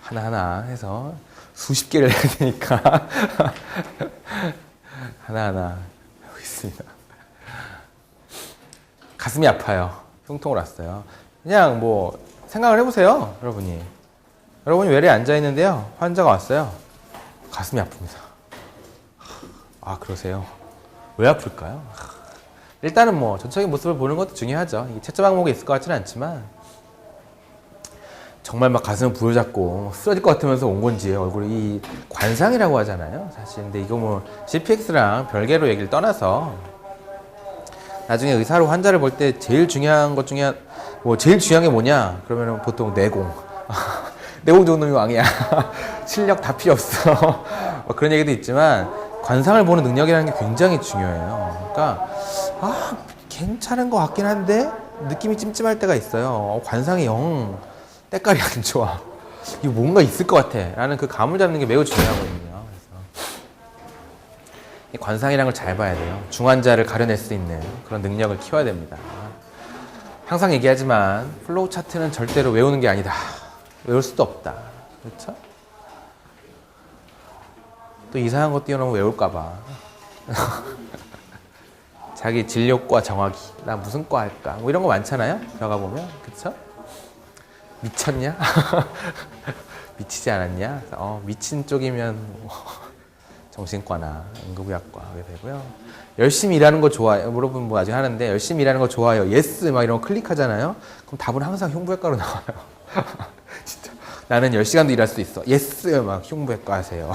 하나하나 해서 수십 개를 해야 되니까 하나하나 하고 있습니다. 가슴이 아파요. 흉통을 왔어요. 그냥 뭐 생각을 해보세요, 여러분이. 여러분이 외래에 앉아있는데요. 환자가 왔어요. 가슴이 아픕니다. 아, 그러세요? 왜 아플까요? 일단은 뭐 전체적인 모습을 보는 것도 중요하죠. 이게 채점 항목에 있을 것 같지는 않지만 정말 막 가슴을 부여잡고 쓰러질 것 같으면서 온 건지 얼굴이 이 관상이라고 하잖아요. 사실 근데 이거 뭐 CPX랑 별개로 얘기를 떠나서 나중에 의사로 환자를 볼 때 제일 중요한 것 중에 제일 중요한 게 뭐냐? 그러면은 보통 내공. 내공 좋은 놈이 왕이야. 실력 다 필요 없어. 뭐 그런 얘기도 있지만 관상을 보는 능력이라는 게 굉장히 중요해요. 그러니까 괜찮은 것 같긴 한데 느낌이 찜찜할 때가 있어요. 관상이 영 때깔이 안 좋아. 이거 뭔가 있을 것 같아. 라는 그 감을 잡는 게 매우 중요하거든요. 그래서 이 관상이라는 걸 잘 봐야 돼요. 중환자를 가려낼 수 있는 그런 능력을 키워야 됩니다. 항상 얘기하지만 플로우 차트는 절대로 외우는 게 아니다. 외울 수도 없다. 그렇죠? 또 이상한 거 띄워놓으면 외울까봐. 자기 진료과 정하기. 나 무슨 과 할까? 뭐 이런 거 많잖아요. 들어가 보면. 그쵸? 미쳤냐? 미치지 않았냐? 미친 쪽이면 정신과나 응급의학과 하게 되고요. 열심히 일하는 거 좋아요. 물어보면 뭐 아직 하는데 열심히 일하는 거 좋아요. 예스 막 이런 거 클릭하잖아요. 그럼 답은 항상 흉부외과로 나와요. 진짜 나는 10시간도 일할 수 있어. 예스 막 흉부외과 하세요.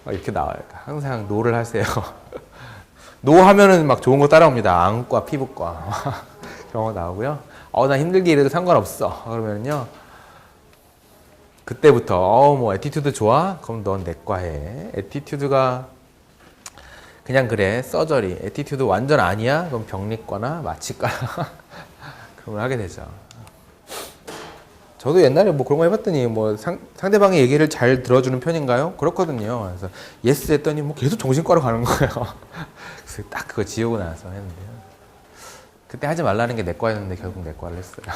이렇게 나와요. 항상 노를 하세요. 노 하면은 막 좋은 거 따라옵니다. 안과, 피부과 그런 거 나오고요. 나 힘들게 일해도 상관없어. 그러면요. 그때부터 뭐 애티튜드 좋아? 그럼 넌 내과 해. 애티튜드가 그냥 그래. 서저리. 애티튜드 완전 아니야? 그럼 병리과나 마취과 그런 걸 하게 되죠. 저도 옛날에 뭐 그런 거 해봤더니 뭐 상대방의 얘기를 잘 들어주는 편인가요? 그렇거든요. 그래서 예스 했더니 뭐 계속 정신과로 가는 거예요. 그래서 딱 그거 지우고 나서 했는데요. 그때 하지 말라는 게 내과였는데 결국 내과를 했어요.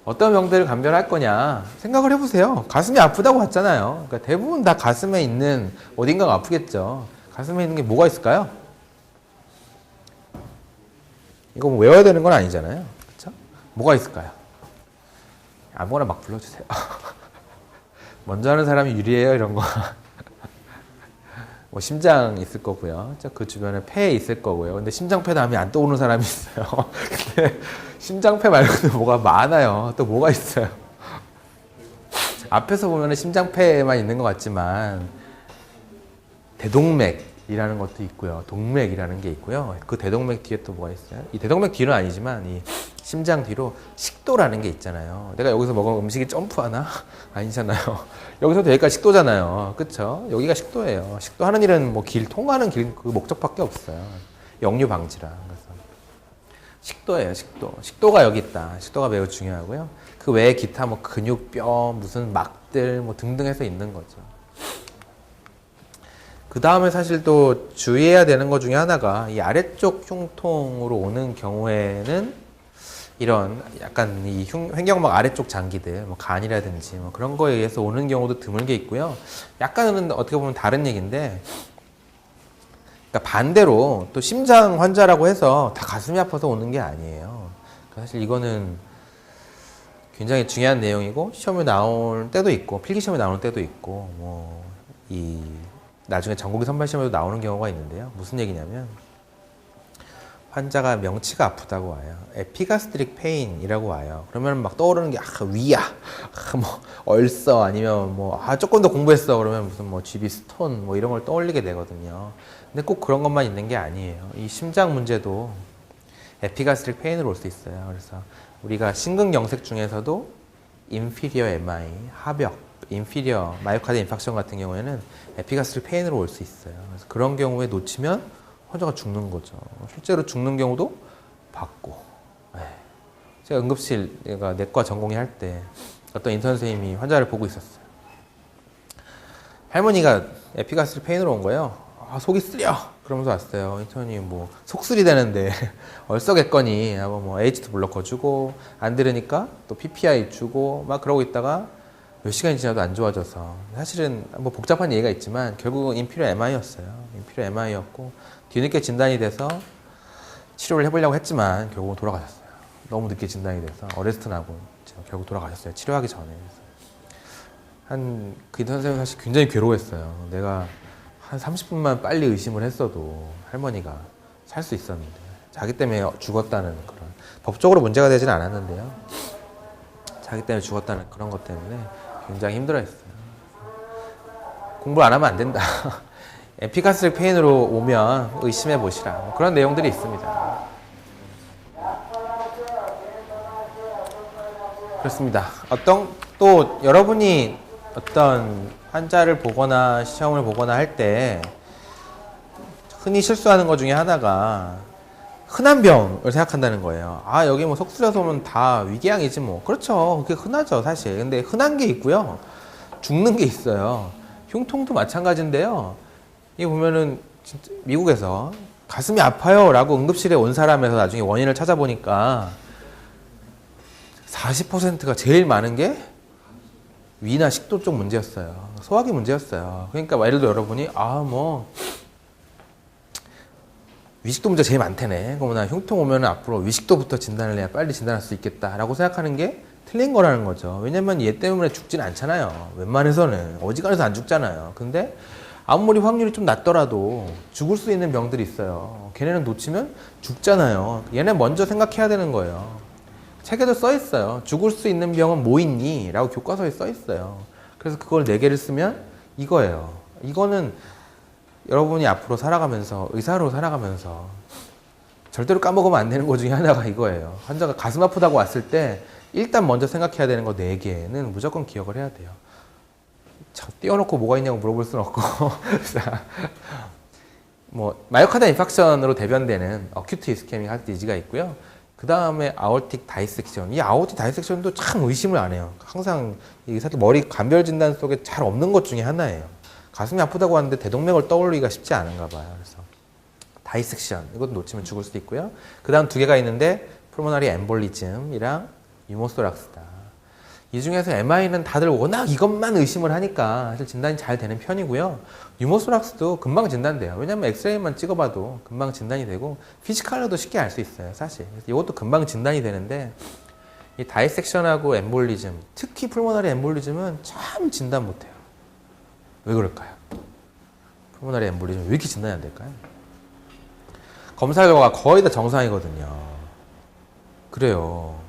어떤 병들을 감별할 거냐 생각을 해보세요. 가슴이 아프다고 봤잖아요. 그러니까 대부분 다 가슴에 있는 어딘가가 아프겠죠. 가슴에 있는 게 뭐가 있을까요? 이거 뭐 외워야 되는 건 아니잖아요. 그렇죠? 뭐가 있을까요? 아무거나 막 불러주세요. 먼저 하는 사람이 유리해요, 이런 거. 뭐 심장 있을 거고요. 그 주변에 폐 있을 거고요. 근데 심장폐 다음에 안 떠오르는 사람이 있어요. 근데 심장폐 말고도 뭐가 많아요. 또 뭐가 있어요. 앞에서 보면 심장폐만 있는 것 같지만 대동맥이라는 것도 있고요. 동맥이라는 게 있고요. 그 대동맥 뒤에 또 뭐가 있어요? 이 대동맥 뒤는 아니지만 이 심장 뒤로 식도라는 게 있잖아요. 내가 여기서 먹은 음식이 점프하나? 아니잖아요. 여기서도 여기까지 식도잖아요. 그쵸? 여기가 식도예요. 식도 하는 일은 뭐 통하는 길, 그 목적밖에 없어요. 역류 방지라. 그래서 식도예요, 식도. 식도가 여기 있다. 식도가 매우 중요하고요. 그 외에 기타 뭐 근육, 뼈, 무슨 막들 뭐 등등 해서 있는 거죠. 그 다음에 사실 또 주의해야 되는 것 중에 하나가 이 아래쪽 흉통으로 오는 경우에는 이런 약간 이 횡격막 아래쪽 장기들, 뭐 간이라든지 뭐 그런 거에 의해서 오는 경우도 드물게 있고요. 약간은 어떻게 보면 다른 얘기인데, 그러니까 반대로 또 심장 환자라고 해서 다 가슴이 아파서 오는 게 아니에요. 사실 이거는 굉장히 중요한 내용이고 시험에 나올 때도 있고 필기 시험에 나오는 때도 있고 뭐 나중에 전국의 선발 시험에도 나오는 경우가 있는데요. 무슨 얘기냐면 환자가 명치가 아프다고 와요. 에피가스트릭 페인이라고 와요. 그러면 막 떠오르는 게 위야, 뭐 얼싸 아니면 뭐 조금 더 공부했어 그러면 무슨 뭐 GB 스톤 뭐 이런 걸 떠올리게 되거든요. 근데 꼭 그런 것만 있는 게 아니에요. 이 심장 문제도 에피가스트릭 페인으로 올 수 있어요. 그래서 우리가 심근경색 중에서도 인피리어 MI, 하벽, 인피리어 마이오카드 인팍션 같은 경우에는 에피가스트릭 페인으로 올 수 있어요. 그래서 그런 경우에 놓치면 환자가 죽는 거죠. 실제로 죽는 경우도 봤고. 제가 응급실, 내과 전공의 할 때 어떤 인턴 선생님이 환자를 보고 있었어요. 할머니가 에피가스트릭 페인으로 온 거예요. 속이 쓰려! 그러면서 왔어요. 인턴이 뭐 속쓰리 되는데 얼썩했거니 뭐 H2 블로커 주고 안 들으니까 또 PPI 주고 막 그러고 있다가 몇 시간이 지나도 안 좋아져서 사실은 뭐 복잡한 얘기가 있지만 결국은 인피리어 MI였어요. 인피리어 MI였고 뒤늦게 진단이 돼서 치료를 해보려고 했지만 결국은 돌아가셨어요. 너무 늦게 진단이 돼서 어레스트 나고 결국 돌아가셨어요. 치료하기 전에. 그 선생님 사실 굉장히 괴로워했어요. 내가 한 30분만 빨리 의심을 했어도 할머니가 살 수 있었는데 자기 때문에 죽었다는 그런, 법적으로 문제가 되진 않았는데요. 자기 때문에 죽었다는 그런 것 때문에 굉장히 힘들어했어요. 공부를 안 하면 안 된다. 에피가스틱 페인으로 오면 의심해 보시라. 뭐 그런 내용들이 있습니다. 그렇습니다. 또 여러분이 어떤 환자를 보거나 시험을 보거나 할 때 흔히 실수하는 것 중에 하나가 흔한 병을 생각한다는 거예요. 아, 여기 뭐 속쓰려서 오면 다 위궤양이지 뭐. 그렇죠. 그게 흔하죠, 사실. 근데 흔한 게 있고요. 죽는 게 있어요. 흉통도 마찬가지인데요. 이 보면은 진짜 미국에서 가슴이 아파요 라고 응급실에 온 사람에서 나중에 원인을 찾아보니까 40%가 제일 많은 게 위나 식도 쪽 문제였어요. 소화기 문제였어요. 그러니까 예를 들어 여러분이 위식도 문제가 제일 많다네. 그러면 나 흉통 오면 앞으로 위식도부터 진단을 해야 빨리 진단할 수 있겠다라고 생각하는 게 틀린 거라는 거죠. 왜냐면 얘 때문에 죽진 않잖아요. 웬만해서는. 어지간해서 안 죽잖아요. 근데 아무리 확률이 좀 낮더라도 죽을 수 있는 병들이 있어요. 걔네는 놓치면 죽잖아요. 얘네 먼저 생각해야 되는 거예요. 책에도 써 있어요. 죽을 수 있는 병은 뭐 있니? 라고 교과서에 써 있어요. 그래서 그걸 4개를 쓰면 이거예요. 이거는 여러분이 앞으로 살아가면서, 의사로 살아가면서 절대로 까먹으면 안 되는 것 중에 하나가 이거예요. 환자가 가슴 아프다고 왔을 때 일단 먼저 생각해야 되는 거 4개는 무조건 기억을 해야 돼요. 띄워놓고 뭐가 있냐고 물어볼 수는 없고 마이오카드 인팍션으로 대변되는 어큐트 이스케믹 하트 디지가 있고요. 그 다음에 아오틱 다이섹션. 이 아오틱 다이섹션도 참 의심을 안 해요. 항상 의사들 머리 감별 진단 속에 잘 없는 것 중에 하나예요. 가슴이 아프다고 하는데 대동맥을 떠올리기가 쉽지 않은가 봐요. 그래서 다이섹션 이것도 놓치면 죽을 수도 있고요. 그 다음 2개가 있는데 프로모나리 엠볼리즘이랑 유모소락스다. 이 중에서 MI는 다들 워낙 이것만 의심을 하니까 사실 진단이 잘 되는 편이고요. 유모소락스도 금방 진단돼요. 왜냐면 엑스레이만 찍어봐도 금방 진단이 되고 피지컬로도 쉽게 알 수 있어요, 사실. 그래서 이것도 금방 진단이 되는데 이 다이섹션하고 엠볼리즘, 특히 풀모나리 엠볼리즘은 참 진단 못해요. 왜 그럴까요? 풀모나리 엠볼리즘 왜 이렇게 진단이 안 될까요? 검사 결과가 거의 다 정상이거든요. 그래요.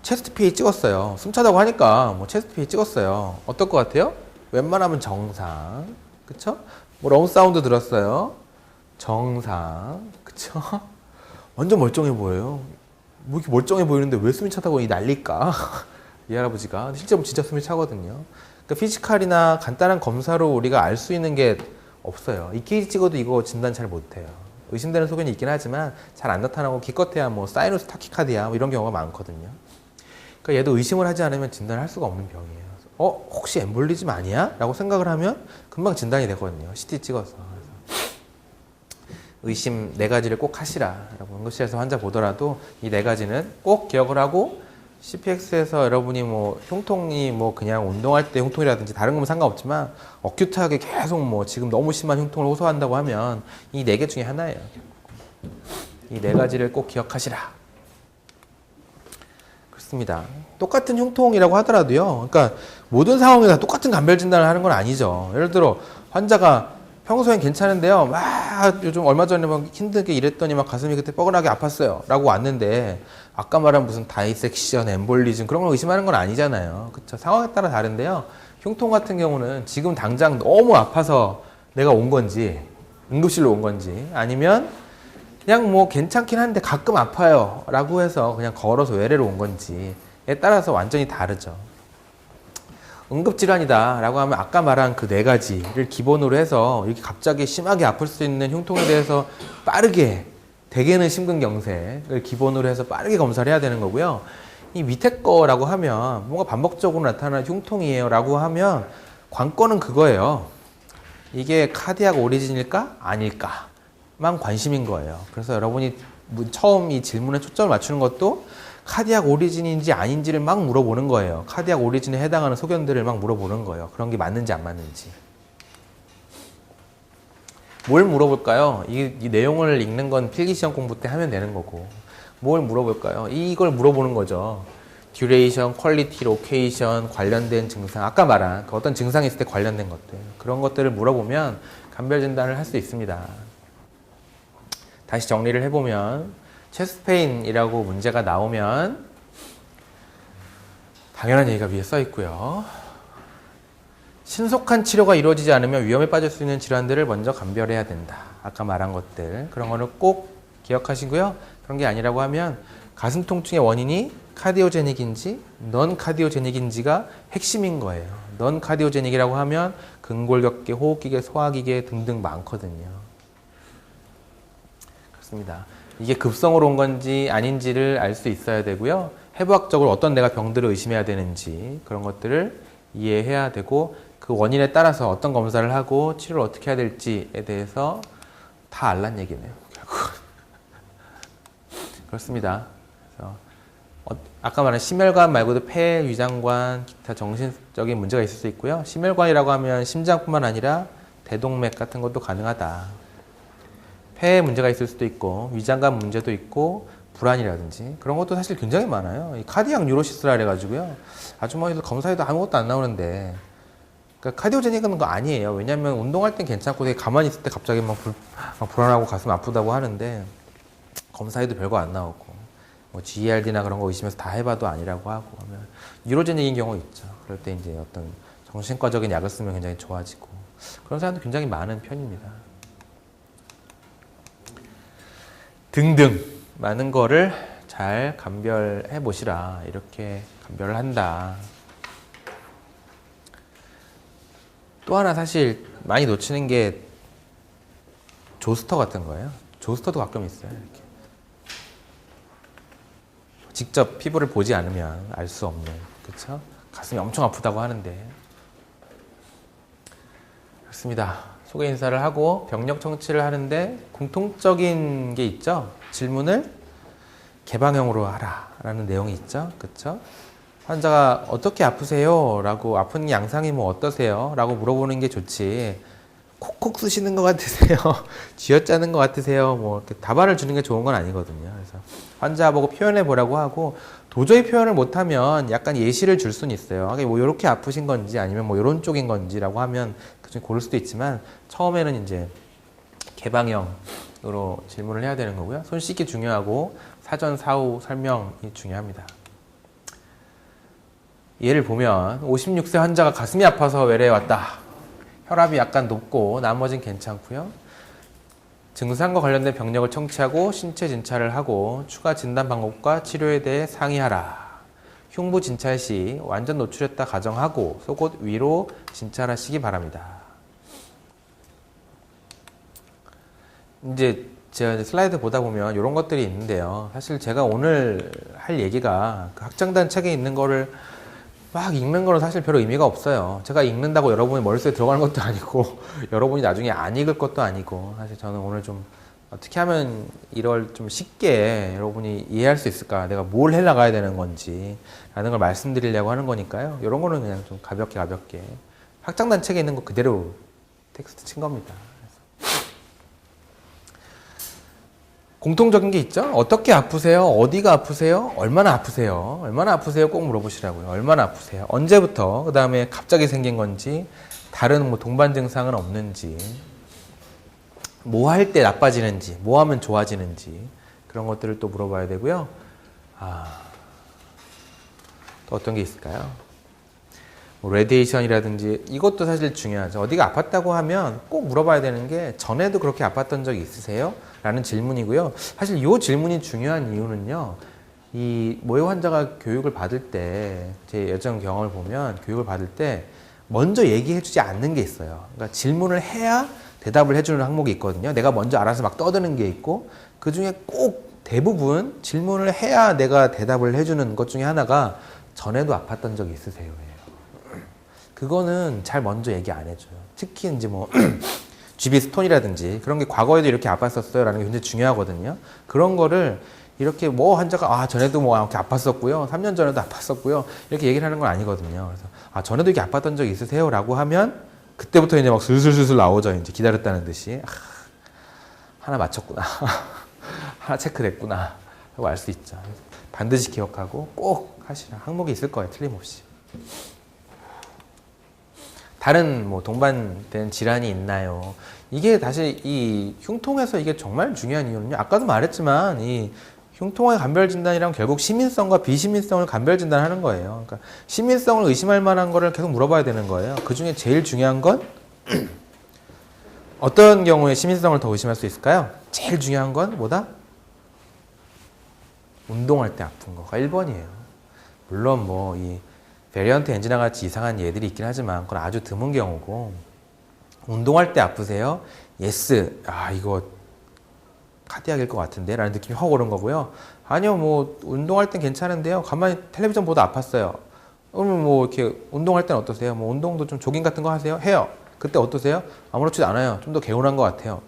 체스트 PA 찍었어요. 숨차다고 하니까 체스트 PA 찍었어요. 어떨 것 같아요? 웬만하면 정상. 그쵸? 럼 사운드 들었어요. 정상. 그쵸? 완전 멀쩡해 보여요. 뭐 이렇게 멀쩡해 보이는데 왜 숨이 차다고 이 난리까? 이 할아버지가. 실제로 진짜 숨이 차거든요. 그러니까 피지컬이나 간단한 검사로 우리가 알 수 있는 게 없어요. EKG 찍어도 이거 진단 잘 못해요. 의심되는 소견이 있긴 하지만 잘 안 나타나고 기껏해야 사이누스 타키카디아 이런 경우가 많거든요. 그러니까 얘도 의심을 하지 않으면 진단을 할 수가 없는 병이에요. 혹시 엠볼리즘 아니야? 라고 생각을 하면 금방 진단이 되거든요. CT 찍어서. 의심 4가지를 꼭 하시라. 라고 응급실에서 환자 보더라도 이 4가지는 꼭 기억을 하고 CPX에서 여러분이 흉통이 그냥 운동할 때 흉통이라든지 다른 거면 상관없지만 어큐트하게 계속 지금 너무 심한 흉통을 호소한다고 하면 이 4개 중에 하나예요. 이 4가지를 꼭 기억하시라. 그렇습니다. 똑같은 흉통이라고 하더라도요. 그러니까 모든 상황에서 똑같은 감별 진단을 하는 건 아니죠. 예를 들어 환자가 평소엔 괜찮은데요. 요즘 얼마 전에 힘들게 일했더니 가슴이 그때 뻐근하게 아팠어요. 라고 왔는데 아까 말한 무슨 다이섹션, 엠볼리즘 그런 걸 의심하는 건 아니잖아요. 그쵸? 상황에 따라 다른데요. 흉통 같은 경우는 지금 당장 너무 아파서 내가 온 건지 응급실로 온 건지 아니면 그냥 괜찮긴 한데 가끔 아파요 라고 해서 그냥 걸어서 외래로 온 건지에 따라서 완전히 다르죠. 응급질환이다 라고 하면 아까 말한 그 4가지를 기본으로 해서 이렇게 갑자기 심하게 아플 수 있는 흉통에 대해서 빠르게, 대개는 심근경색을 기본으로 해서 빠르게 검사를 해야 되는 거고요. 이 밑에 거라고 하면 뭔가 반복적으로 나타나는 흉통이에요 라고 하면 관건은 그거예요. 이게 카디악 오리진일까? 아닐까? 만 관심인 거예요. 그래서 여러분이 처음 이 질문에 초점을 맞추는 것도 카디악 오리진인지 아닌지를 막 물어보는 거예요. 카디악 오리진에 해당하는 소견들을 막 물어보는 거예요. 그런 게 맞는지 안 맞는지. 뭘 물어볼까요? 이 내용을 읽는 건 필기시험 공부 때 하면 되는 거고. 뭘 물어볼까요? 이걸 물어보는 거죠. 듀레이션, 퀄리티, 로케이션 관련된 증상, 아까 말한 그 어떤 증상이 있을 때 관련된 것들, 그런 것들을 물어보면 감별 진단을 할 수 있습니다. 다시 정리를 해보면 체스트페인이라고 문제가 나오면 당연한 얘기가 위에 써 있고요. 신속한 치료가 이루어지지 않으면 위험에 빠질 수 있는 질환들을 먼저 감별해야 된다. 아까 말한 것들, 그런 거는 꼭 기억하시고요. 그런 게 아니라고 하면 가슴 통증의 원인이 카디오제닉인지 넌 카디오제닉인지가 핵심인 거예요. 넌 카디오제닉이라고 하면 근골격계, 호흡기계, 소화기계 등등 많거든요. 그렇습니다. 이게 급성으로 온 건지 아닌지를 알 수 있어야 되고요. 해부학적으로 어떤 내가 병들을 의심해야 되는지 그런 것들을 이해해야 되고 그 원인에 따라서 어떤 검사를 하고 치료를 어떻게 해야 될지에 대해서 다 알란 얘기네요. 결국 그렇습니다. 그래서 아까 말한 심혈관 말고도 폐, 위장관, 기타 정신적인 문제가 있을 수 있고요. 심혈관이라고 하면 심장뿐만 아니라 대동맥 같은 것도 가능하다. 폐에 문제가 있을 수도 있고 위장관 문제도 있고 불안이라든지 그런 것도 사실 굉장히 많아요. 이 카디악 뉴로시스라 그래가지고요. 아주머니들 검사해도 아무것도 안 나오는데 그러니까 카디오제닉은 거 아니에요. 왜냐하면 운동할 땐 괜찮고 되게 가만히 있을 때 갑자기 막 불안하고 가슴 아프다고 하는데 검사해도 별거 안 나오고 뭐 GERD나 그런 거 의심해서 다 해봐도 아니라고 하고 하면 뉴로제닉인 경우 있죠. 그럴 때 이제 어떤 정신과적인 약을 쓰면 굉장히 좋아지고 그런 사람도 굉장히 많은 편입니다. 등등 많은 거를 잘 감별해 보시라. 이렇게 감별을 한다. 또 하나 사실 많이 놓치는 게 조스터 같은 거예요. 조스터도 가끔 있어요. 이렇게. 직접 피부를 보지 않으면 알 수 없는, 그렇죠? 가슴이 엄청 아프다고 하는데 그렇습니다. 소개 인사를 하고 병력 청취를 하는데 공통적인 게 있죠. 질문을 개방형으로 하라 라는 내용이 있죠. 그렇죠? 환자가 어떻게 아프세요? 라고 아픈 양상이 뭐 어떠세요? 라고 물어보는 게 좋지. 콕콕 쑤시는 것 같으세요? 쥐어짜는 것 같으세요? 뭐 이렇게 답안을 주는 게 좋은 건 아니거든요. 그래서 환자 보고 표현해 보라고 하고 도저히 표현을 못하면 약간 예시를 줄 수는 있어요. 뭐 이렇게 아프신 건지 아니면 뭐 이런 쪽인 건지라고 하면 그중에 고를 수도 있지만 처음에는 이제 개방형으로 질문을 해야 되는 거고요. 손 씻기 중요하고 사전 사후 설명이 중요합니다. 예를 보면 56세 환자가 가슴이 아파서 외래에 왔다. 혈압이 약간 높고 나머진 괜찮고요. 증상과 관련된 병력을 청취하고 신체 진찰을 하고 추가 진단 방법과 치료에 대해 상의하라. 흉부 진찰 시 완전 노출했다 가정하고 속옷 위로 진찰하시기 바랍니다. 이제 제가 슬라이드 보다 보면 이런 것들이 있는데요. 사실 제가 오늘 할 얘기가 그 학장단 책에 있는 거를 막 읽는 거는 사실 별로 의미가 없어요. 제가 읽는다고 여러분의 머릿속에 들어가는 것도 아니고 여러분이 나중에 안 읽을 것도 아니고 사실 저는 오늘 좀 어떻게 하면 이걸 좀 쉽게 여러분이 이해할 수 있을까, 내가 뭘 해나가야 되는 건지 라는 걸 말씀드리려고 하는 거니까요. 이런 거는 그냥 좀 가볍게 학장단 책에 있는 거 그대로 텍스트 친 겁니다. 공통적인 게 있죠? 어떻게 아프세요? 어디가 아프세요? 얼마나 아프세요? 얼마나 아프세요? 꼭 물어보시라고요. 얼마나 아프세요? 언제부터? 그 다음에 갑자기 생긴 건지, 다른 뭐 동반 증상은 없는지, 뭐 할 때 나빠지는지, 뭐 하면 좋아지는지, 그런 것들을 또 물어봐야 되고요. 또 어떤 게 있을까요? 뭐 레디에이션이라든지, 이것도 사실 중요하죠. 어디가 아팠다고 하면 꼭 물어봐야 되는 게, 전에도 그렇게 아팠던 적이 있으세요? 라는 질문이고요. 사실 이 질문이 중요한 이유는요. 이 모의 환자가 교육을 받을 때, 제 예전 경험을 보면 교육을 받을 때 먼저 얘기해주지 않는 게 있어요. 그러니까 질문을 해야 대답을 해주는 항목이 있거든요. 내가 먼저 알아서 막 떠드는 게 있고, 그 중에 꼭 대부분 질문을 해야 내가 대답을 해주는 것 중에 하나가 전에도 아팠던 적이 있으세요? 그거는 잘 먼저 얘기 안 해줘요. 특히 이제 뭐 GB 스톤이라든지 그런 게 과거에도 이렇게 아팠었어요 라는 게 굉장히 중요하거든요. 그런 거를 이렇게 뭐 환자가 전에도 뭐 이렇게 아팠었고요. 3년 전에도 아팠었고요. 이렇게 얘기를 하는 건 아니거든요. 그래서 전에도 이렇게 아팠던 적 있으세요? 라고 하면 그때부터 이제 막 슬슬슬슬 나오죠. 이제 기다렸다는 듯이. 하나 맞췄구나. 하나 체크됐구나. 하고 알 수 있죠. 반드시 기억하고 꼭 하시라. 항목이 있을 거예요. 틀림없이. 다른 뭐 동반된 질환이 있나요? 이게 다시 이 흉통에서 이게 정말 중요한 이유는요. 아까도 말했지만 이 흉통의 감별 진단이란 결국 시민성과 비시민성을 감별 진단하는 거예요. 그러니까 시민성을 의심할 만한 거를 계속 물어봐야 되는 거예요. 그 중에 제일 중요한 건 어떤 경우에 시민성을 더 의심할 수 있을까요? 제일 중요한 건 뭐다? 운동할 때 아픈 거가 1번이에요. 물론 뭐 이 베리언트 엔지나 같이 이상한 예들이 있긴 하지만 그건 아주 드문 경우고, 운동할 때 아프세요? 예스. 아, 이거 카디악일 것 같은데 라는 느낌이 확 오는 거고요. 아니요, 뭐 운동할 땐 괜찮은데요. 가만히 텔레비전 보다 아팠어요. 그러면 뭐 이렇게 운동할 땐 어떠세요? 뭐 운동도 좀 조깅 같은 거 하세요? 해요. 그때 어떠세요? 아무렇지도 않아요. 좀 더 개운한 것 같아요.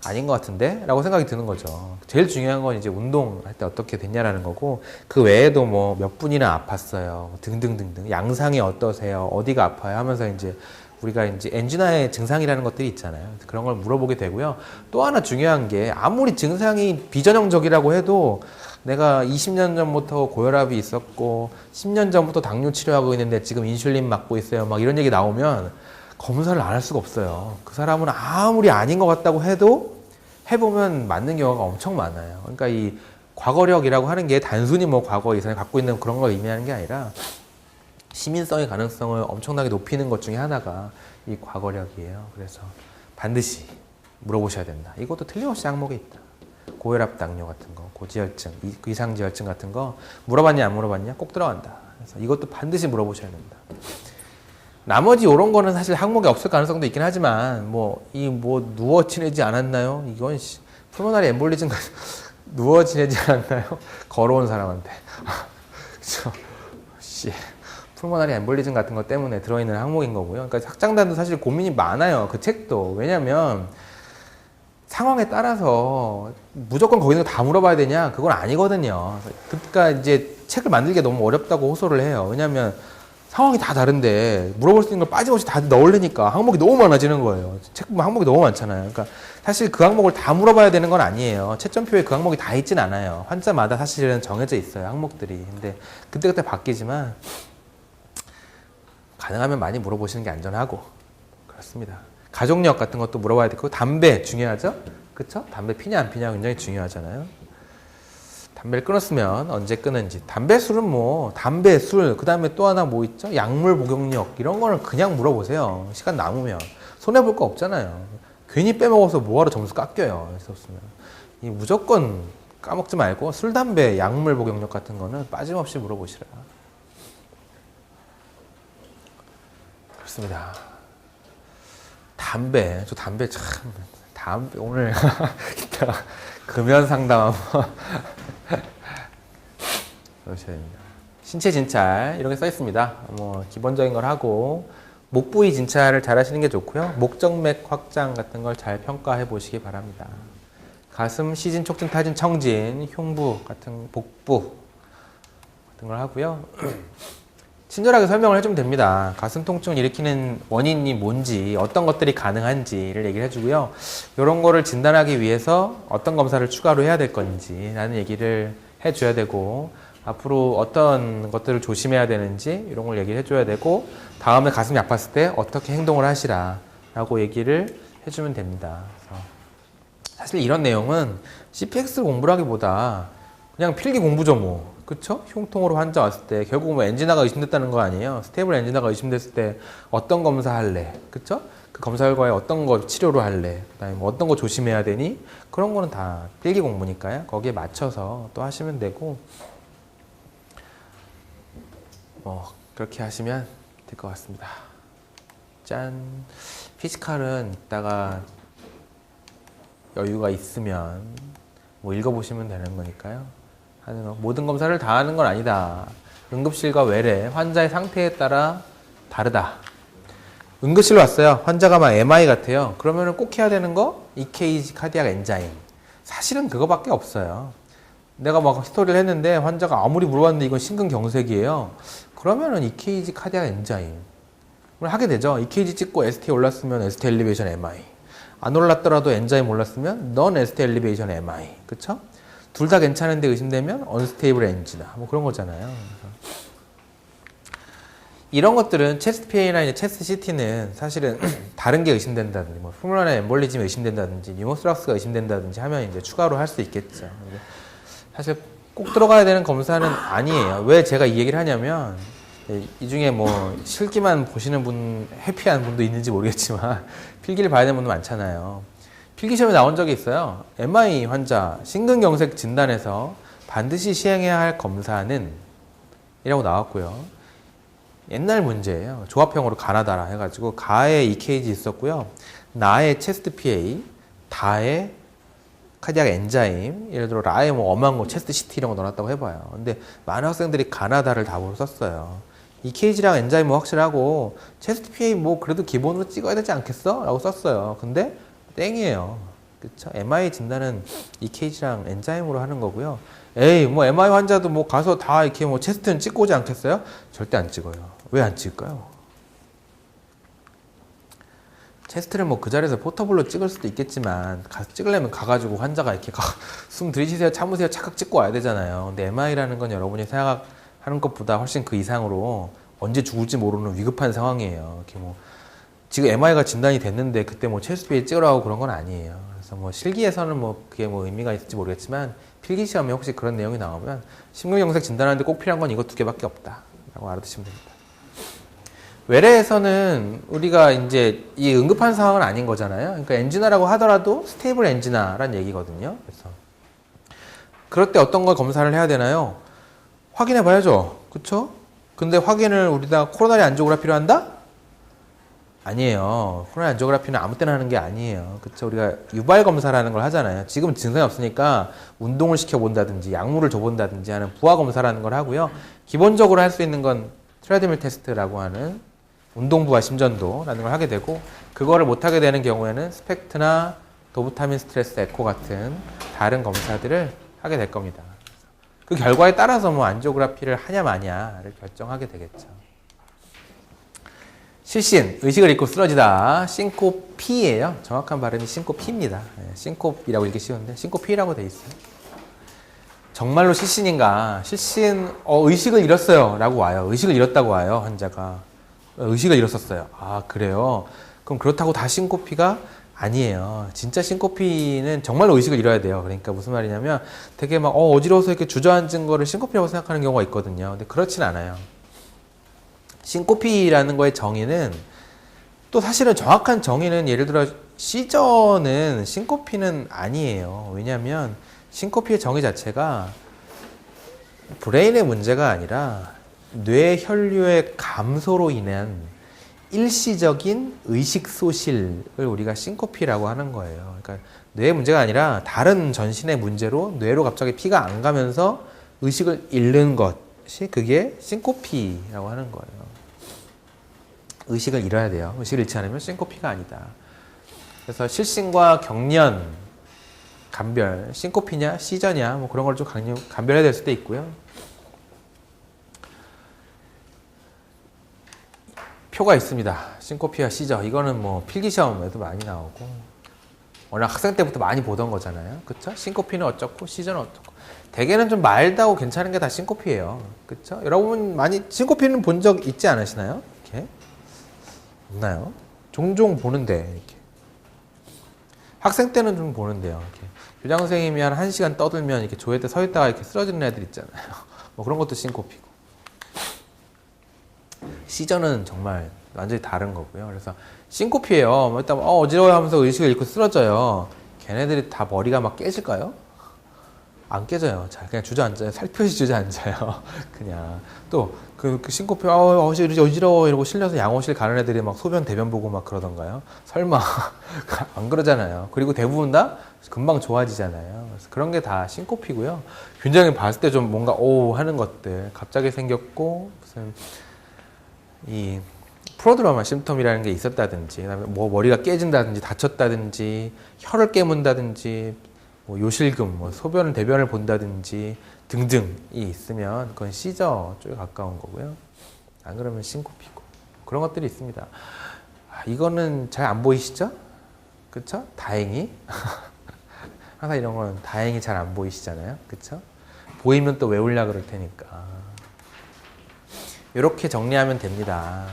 아닌 것 같은데? 라고 생각이 드는 거죠. 제일 중요한 건 이제 운동할 때 어떻게 됐냐라는 거고, 그 외에도 뭐 몇 분이나 아팠어요. 등등등등. 양상이 어떠세요? 어디가 아파요? 하면서 이제 우리가 이제 엔지나의 증상이라는 것들이 있잖아요. 그런 걸 물어보게 되고요. 또 하나 중요한 게, 아무리 증상이 비전형적이라고 해도 내가 20년 전부터 고혈압이 있었고 10년 전부터 당뇨 치료하고 있는데 지금 인슐린 맞고 있어요. 막 이런 얘기 나오면 검사를 안 할 수가 없어요. 그 사람은 아무리 아닌 것 같다고 해도 해보면 맞는 경우가 엄청 많아요. 그러니까 이 과거력이라고 하는 게 단순히 뭐 과거 이 사람이 갖고 있는 그런 걸 의미하는 게 아니라 시민성의 가능성을 엄청나게 높이는 것 중에 하나가 이 과거력이에요. 그래서 반드시 물어보셔야 된다. 이것도 틀림없이 항목에 있다. 고혈압, 당뇨 같은 거, 고지혈증, 이상지혈증 같은 거 물어봤냐 안 물어봤냐 꼭 들어간다. 그래서 이것도 반드시 물어보셔야 된다. 나머지 이런 거는 사실 항목에 없을 가능성도 있긴 하지만 뭐 누워 지내지 않았나요? 이건 풀모나리 엠볼리즘 누워 지내지 않았나요? 걸어온 사람한테 그쵸? 풀모나리 엠볼리즘 같은 것 때문에 들어있는 항목인 거고요. 그러니까 학장단도 사실 고민이 많아요. 그 책도. 왜냐면 상황에 따라서 무조건 거기서 다 물어봐야 되냐? 그건 아니거든요. 그러니까 이제 책을 만들기가 너무 어렵다고 호소를 해요. 왜냐면 상황이 다 다른데 물어볼 수 있는 걸 빠짐없이 다 넣으려니까 항목이 너무 많아지는 거예요. 책 보면 항목이 너무 많잖아요. 그러니까 사실 그 항목을 다 물어봐야 되는 건 아니에요. 채점표에 그 항목이 다 있진 않아요. 환자마다 사실은 정해져 있어요. 항목들이. 근데 그때그때 바뀌지만 가능하면 많이 물어보시는 게 안전하고 그렇습니다. 가족력 같은 것도 물어봐야 되고, 담배 중요하죠? 그쵸? 담배 피냐 안 피냐 굉장히 중요하잖아요. 담배를 끊었으면 언제 끊은지. 담배, 술은 뭐 담배, 술, 그 다음에 또 하나 뭐 있죠? 약물 복용력, 이런 거는 그냥 물어보세요. 시간 남으면. 손해볼 거 없잖아요. 괜히 빼먹어서 뭐하러 점수 깎여요. 있었으면. 이 무조건 까먹지 말고 술, 담배, 약물 복용력 같은 거는 빠짐없이 물어보시라. 그렇습니다. 담배, 저 담배 참, 담배 오늘 이따가 금연 상담 한번 넣으셔야 됩니다. 신체 진찰 이런 게 써 있습니다. 뭐 기본적인 걸 하고 목 부위 진찰을 잘 하시는 게 좋고요. 목정맥 확장 같은 걸 잘 평가해 보시기 바랍니다. 가슴, 시진, 촉진, 타진, 청진, 흉부 같은 복부 같은 걸 하고요. 친절하게 설명을 해주면 됩니다. 가슴 통증을 일으키는 원인이 뭔지, 어떤 것들이 가능한지를 얘기를 해주고요. 이런 거를 진단하기 위해서 어떤 검사를 추가로 해야 될 건지 라는 얘기를 해줘야 되고, 앞으로 어떤 것들을 조심해야 되는지 이런 걸 얘기를 해줘야 되고, 다음에 가슴이 아팠을 때 어떻게 행동을 하시라 라고 얘기를 해주면 됩니다. 그래서 사실 이런 내용은 CPX를 공부하기보다 그냥 필기 공부죠 뭐. 그쵸? 흉통으로 환자 왔을 때 결국 뭐 엔지나가 의심됐다는 거 아니에요. 스테이블 엔지나가 의심됐을 때 어떤 검사 할래? 그쵸? 그 검사 결과에 어떤 거 치료로 할래? 그다음에 뭐 어떤 거 조심해야 되니? 그런 거는 다 필기 공부니까요. 거기에 맞춰서 또 하시면 되고, 그렇게 하시면 될 것 같습니다. 짠. 피지컬은 이따가 여유가 있으면 뭐 읽어보시면 되는 거니까요. 하는 거. 모든 검사를 다 하는 건 아니다. 응급실과 외래, 환자의 상태에 따라 다르다. 응급실로 왔어요. 환자가 막 MI 같아요. 그러면 꼭 해야 되는 거? EKG 카디악 엔자임. 사실은 그거밖에 없어요. 내가 막 히스토리를 했는데 환자가 아무리 물어봤는데 이건 심근경색이에요. 그러면은 EKG 카디악 엔자임 을 하게 되죠. EKG 찍고 ST 올랐으면 ST 엘리베이션 MI. 안 올랐더라도 엔자임 올랐으면 넌 ST 엘리베이션 MI. 그쵸? 둘 다 괜찮은데 의심되면 언스테이블 NG다. 뭐 그런 거잖아요. 이런 것들은 체스트 PA나 이제 체스트 CT는 사실은 다른 게 의심된다든지, 뭐 푸물러널 엠볼리즘이 의심된다든지, 뉴모스락스가 의심된다든지 하면 이제 추가로 할 수 있겠죠. 사실 꼭 들어가야 되는 검사는 아니에요. 왜 제가 이 얘기를 하냐면, 이 중에 뭐 실기만 보시는 분, 해피한 분도 있는지 모르겠지만 필기를 봐야 되는 분도 많잖아요. 필기시험에 나온 적이 있어요. MI 환자 심근경색 진단에서 반드시 시행해야 할 검사는 이라고 나왔고요. 옛날 문제예요. 조합형으로 가나다라 해가지고 가에 EKG 있었고요. 나의 체스트 PA, 다의 카디악 엔자임, 예를 들어 라에 뭐 엄한 거 체스트 CT 이런 거 넣어놨다고 해봐요. 근데 많은 학생들이 가나다를 답으로 썼어요. EKG랑 엔자임 뭐 확실하고 체스트 PA 뭐 그래도 기본으로 찍어야 되지 않겠어? 라고 썼어요. 근데 땡이에요. 그쵸? MI 진단은 EKG랑 엔자임으로 하는 거고요. 에이, 뭐 MI 환자도 뭐 가서 다 이렇게 뭐 체스트는 찍고 오지 않겠어요? 절대 안 찍어요. 왜 안 찍을까요? 체스트를 뭐 그 자리에서 포터블로 찍을 수도 있겠지만 찍으려면 가가지고 환자가 이렇게 숨 들이쉬세요 참으세요 착각 찍고 와야 되잖아요. 근데 MI라는 건 여러분이 생각하는 것보다 훨씬 그 이상으로 언제 죽을지 모르는 위급한 상황이에요. 이렇게 뭐 지금 MI가 진단이 됐는데 그때 뭐 체스트 PA 찍으라고 그런 건 아니에요. 그래서 뭐 실기에서는 뭐 그게 뭐 의미가 있을지 모르겠지만 필기 시험에 혹시 그런 내용이 나오면 심근경색 진단하는데 꼭 필요한 건 이거 두 개밖에 없다라고 알아두시면 됩니다. 외래에서는 우리가 이제 이 응급한 상황은 아닌 거잖아요. 그러니까 엔지나라고 하더라도 스테이블 엔지나란 얘기거든요. 그래서 그럴 때 어떤 걸 검사를 해야 되나요? 확인해 봐야죠. 그쵸? 근데 확인을 우리가 코로나리 안지오그라피로 한다? 아니에요. 코로나리 안지오그라피는 아무 때나 하는 게 아니에요. 그쵸? 우리가 유발 검사라는 걸 하잖아요. 지금 증상이 없으니까 운동을 시켜본다든지 약물을 줘본다든지 하는 부하 검사라는 걸 하고요. 기본적으로 할 수 있는 건 트레드밀 테스트라고 하는 운동부와 심전도라는 걸 하게 되고, 그거를 못하게 되는 경우에는 스펙트나 도부타민 스트레스 에코 같은 다른 검사들을 하게 될 겁니다. 그 결과에 따라서 뭐 안지오그라피를 하냐 마냐를 결정하게 되겠죠. 실신, 의식을 잃고 쓰러지다. 싱코피예요. 정확한 발음이 싱코피입니다. 싱코피라고 읽기 쉬운데 싱코피라고 돼 있어요. 정말로 실신인가? 실신, 의식을 잃었어요. 라고 와요. 의식을 잃었다고 와요. 환자가. 의식을 잃었었어요. 아, 그래요? 그럼 그렇다고 다 싱코피가 아니에요. 진짜 싱코피는 정말로 의식을 잃어야 돼요. 그러니까 무슨 말이냐면 되게 막 어지러워서 이렇게 주저앉은 거를 싱코피라고 생각하는 경우가 있거든요. 근데 그렇진 않아요. 싱코피라는 거의 정의는 또 사실은 정확한 정의는 예를 들어 시저는 싱코피는 아니에요. 왜냐하면 싱코피의 정의 자체가 브레인의 문제가 아니라 뇌 혈류의 감소로 인한 일시적인 의식 소실을 우리가 싱코피라고 하는 거예요. 그러니까 뇌의 문제가 아니라 다른 전신의 문제로 뇌로 갑자기 피가 안 가면서 의식을 잃는 것이 그게 싱코피라고 하는 거예요. 의식을 잃어야 돼요. 의식을 잃지 않으면 싱코피가 아니다. 그래서 실신과 경련, 감별, 싱코피냐 시저냐 뭐 그런 걸 좀 감별해야 될 수도 있고요. 표가 있습니다. 싱코피와 시저. 이거는 뭐 필기시험에도 많이 나오고 워낙 학생 때부터 많이 보던 거잖아요. 그쵸? 싱코피는 어쩌고 시저는 어쩌고. 대개는 좀 마일드하고 괜찮은 게 다 싱코피예요. 그쵸? 여러분 많이 싱코피는 본 적 있지 않으시나요? 이렇게 없나요? 종종 보는데 이렇게 학생 때는 좀 보는데요. 이렇게 교장 선생님이 한 1시간 떠들면 이렇게 조회 때 서 있다가 이렇게 쓰러지는 애들 있잖아요. 뭐 그런 것도 싱코피고. 시저는 정말 완전히 다른 거고요. 그래서 싱코피예요. 일단 어지러워 하면서 의식을 잃고 쓰러져요. 걔네들이 다 머리가 막 깨질까요? 안 깨져요. 잘 그냥 주저앉아요. 살펴시 주저앉아요. 그냥 또 그 싱코피 어지러워 이러고 실려서 양호실 가는 애들이 막 소변 대변 보고 막 그러던가요? 설마 안 그러잖아요. 그리고 대부분 다 금방 좋아지잖아요. 그래서 그런 게 다 싱코피고요. 굉장히 봤을 때 좀 뭔가 오 하는 것들 갑자기 생겼고 무슨 이 프로드라마 심텀이라는 게 있었다든지, 그다음에 뭐 머리가 깨진다든지 다쳤다든지 혀를 깨문다든지 뭐 요실금, 뭐 소변을 대변을 본다든지 등등이 있으면 그건 시저 쪽에 가까운 거고요. 안 그러면 싱코피고 그런 것들이 있습니다. 이거는 잘 안 보이시죠? 그렇죠? 다행히 항상 이런 건 다행히 잘 안 보이시잖아요. 그쵸? 보이면 또 외우려 그럴 테니까. 이렇게 정리하면 됩니다.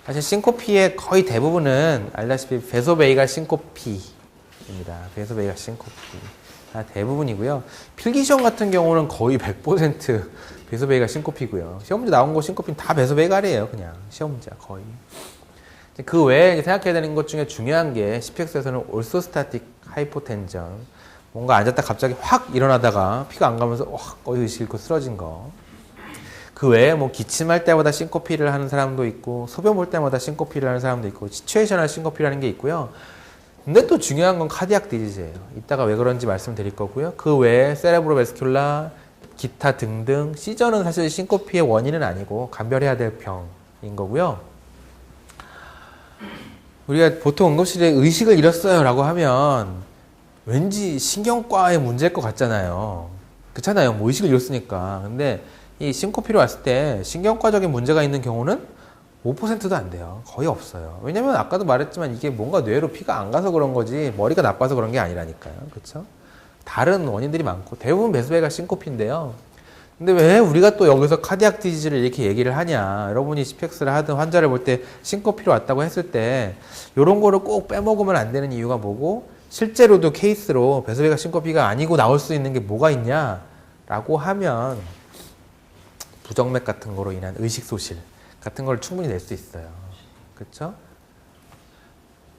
사실 싱코피의 거의 대부분은 알다시피 베소베이갈 싱코피입니다. 베소베이갈 싱코피. 다 대부분이고요. 필기시험 같은 경우는 거의 100% 베소베이갈 싱코피고요. 시험 문제 나온 거 싱코피는 다 베소베이갈이에요. 그냥 시험 문제야 거의. 그 외에 생각해야 되는 것 중에 중요한 게 CPX에서는 올소스타틱 하이포텐전, 뭔가 앉았다 갑자기 확 일어나다가 피가 안 가면서 확 거의 의식 잃고 쓰러진 거. 그 외에 뭐 기침할 때마다 싱코피를 하는 사람도 있고 소변 볼 때마다 싱코피를 하는 사람도 있고 시츄에이셔널 싱코피라는 게 있고요. 근데 또 중요한 건 카디악 디지즈예요. 이따가 왜 그런지 말씀드릴 거고요. 그 외에 세레브로베스큘라, 기타 등등 시저는 사실 싱코피의 원인은 아니고 감별해야 될 병인 거고요. 우리가 보통 응급실에 의식을 잃었어요 라고 하면 왠지 신경과의 문제일 것 같잖아요. 그렇잖아요. 뭐 의식을 잃었으니까. 근데 이 싱코피로 왔을 때 신경과적인 문제가 있는 경우는 5%도 안 돼요. 거의 없어요. 왜냐면 아까도 말했지만 이게 뭔가 뇌로 피가 안 가서 그런 거지 머리가 나빠서 그런 게 아니라니까요. 그렇죠? 다른 원인들이 많고 대부분 베소베이갈 싱코피인데요. 근데 왜 우리가 또 여기서 카디악 디지즈를 이렇게 얘기를 하냐. 여러분이 CPX를 하든 환자를 볼 때 싱코피로 왔다고 했을 때 이런 거를 꼭 빼먹으면 안 되는 이유가 뭐고 실제로도 케이스로 베소베이갈 싱코피가 아니고 나올 수 있는 게 뭐가 있냐라고 하면 부정맥 같은 거로 인한 의식소실 같은 걸 충분히 낼 수 있어요. 그렇죠?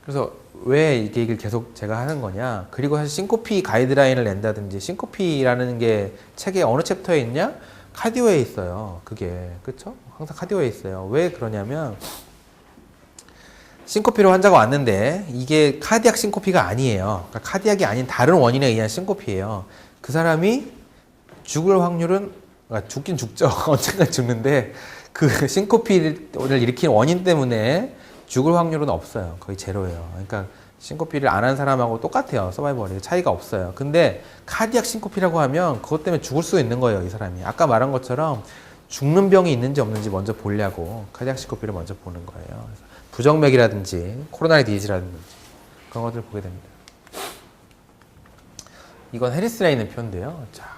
그래서 왜 이 얘기를 계속 제가 하는 거냐. 그리고 사실 싱코피 가이드라인을 낸다든지 싱코피라는 게 책에 어느 챕터에 있냐? 카디오에 있어요. 그게. 그렇죠? 항상 카디오에 있어요. 왜 그러냐면 싱코피로 환자가 왔는데 이게 카디악 싱코피가 아니에요. 그러니까 카디악이 아닌 다른 원인에 의한 싱코피예요. 그 사람이 죽을 확률은 죽긴 죽죠. 언젠가 죽는데 그 싱코피를 일으킨 원인 때문에 죽을 확률은 없어요. 거의 제로예요. 그러니까 싱코피를 안 한 사람하고 똑같아요. 서바이벌이 차이가 없어요. 근데 카디악 싱코피라고 하면 그것 때문에 죽을 수 있는 거예요. 이 사람이. 아까 말한 것처럼 죽는 병이 있는지 없는지 먼저 보려고 카디악 싱코피를 먼저 보는 거예요. 그래서 부정맥이라든지 코로나리 디지라든지 그런 것들을 보게 됩니다. 이건 해리슨에 있는 표인데요. 자,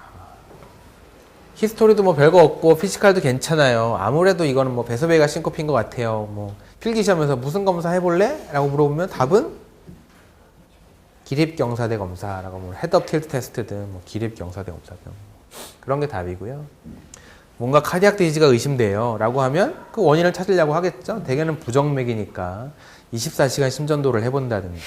히스토리도 뭐 별거 없고 피지컬도 괜찮아요. 아무래도 이거는 뭐 베소베이갈 싱코피인 것 같아요. 뭐 필기시험에서 무슨 검사 해볼래? 라고 물어보면 답은 기립경사대 검사라고 뭐 헤드업 틸트 테스트든 뭐 기립경사대 검사든 그런 게 답이고요. 뭔가 카디악 디지즈가 의심돼요 라고 하면 그 원인을 찾으려고 하겠죠. 대개는 부정맥이니까 24시간 심전도를 해본다든지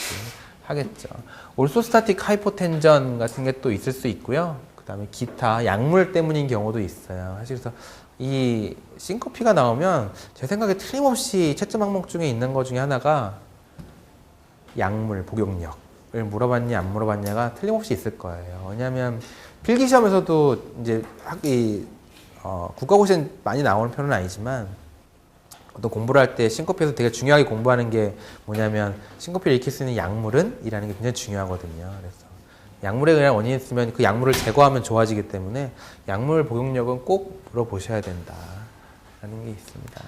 하겠죠. 올소스타틱 하이포텐전 같은 게 또 있을 수 있고요. 그 다음에 기타 약물 때문인 경우도 있어요. 사실 그래서 이 싱코피가 나오면 제 생각에 틀림없이 채점 항목 중에 있는 것 중에 하나가 약물 복용력을 물어봤냐 안 물어봤냐가 틀림없이 있을 거예요. 왜냐하면 필기시험에서도 이제 국가고시엔 많이 나오는 편은 아니지만 어떤 공부를 할 때 싱코피에서 되게 중요하게 공부하는 게 뭐냐면 싱코피를 일으킬 수 있는 약물은? 이라는 게 굉장히 중요하거든요. 그래서 약물에 의한 원인이 있으면 그 약물을 제거하면 좋아지기 때문에 약물 복용력은 꼭 물어보셔야 된다라는 게 있습니다.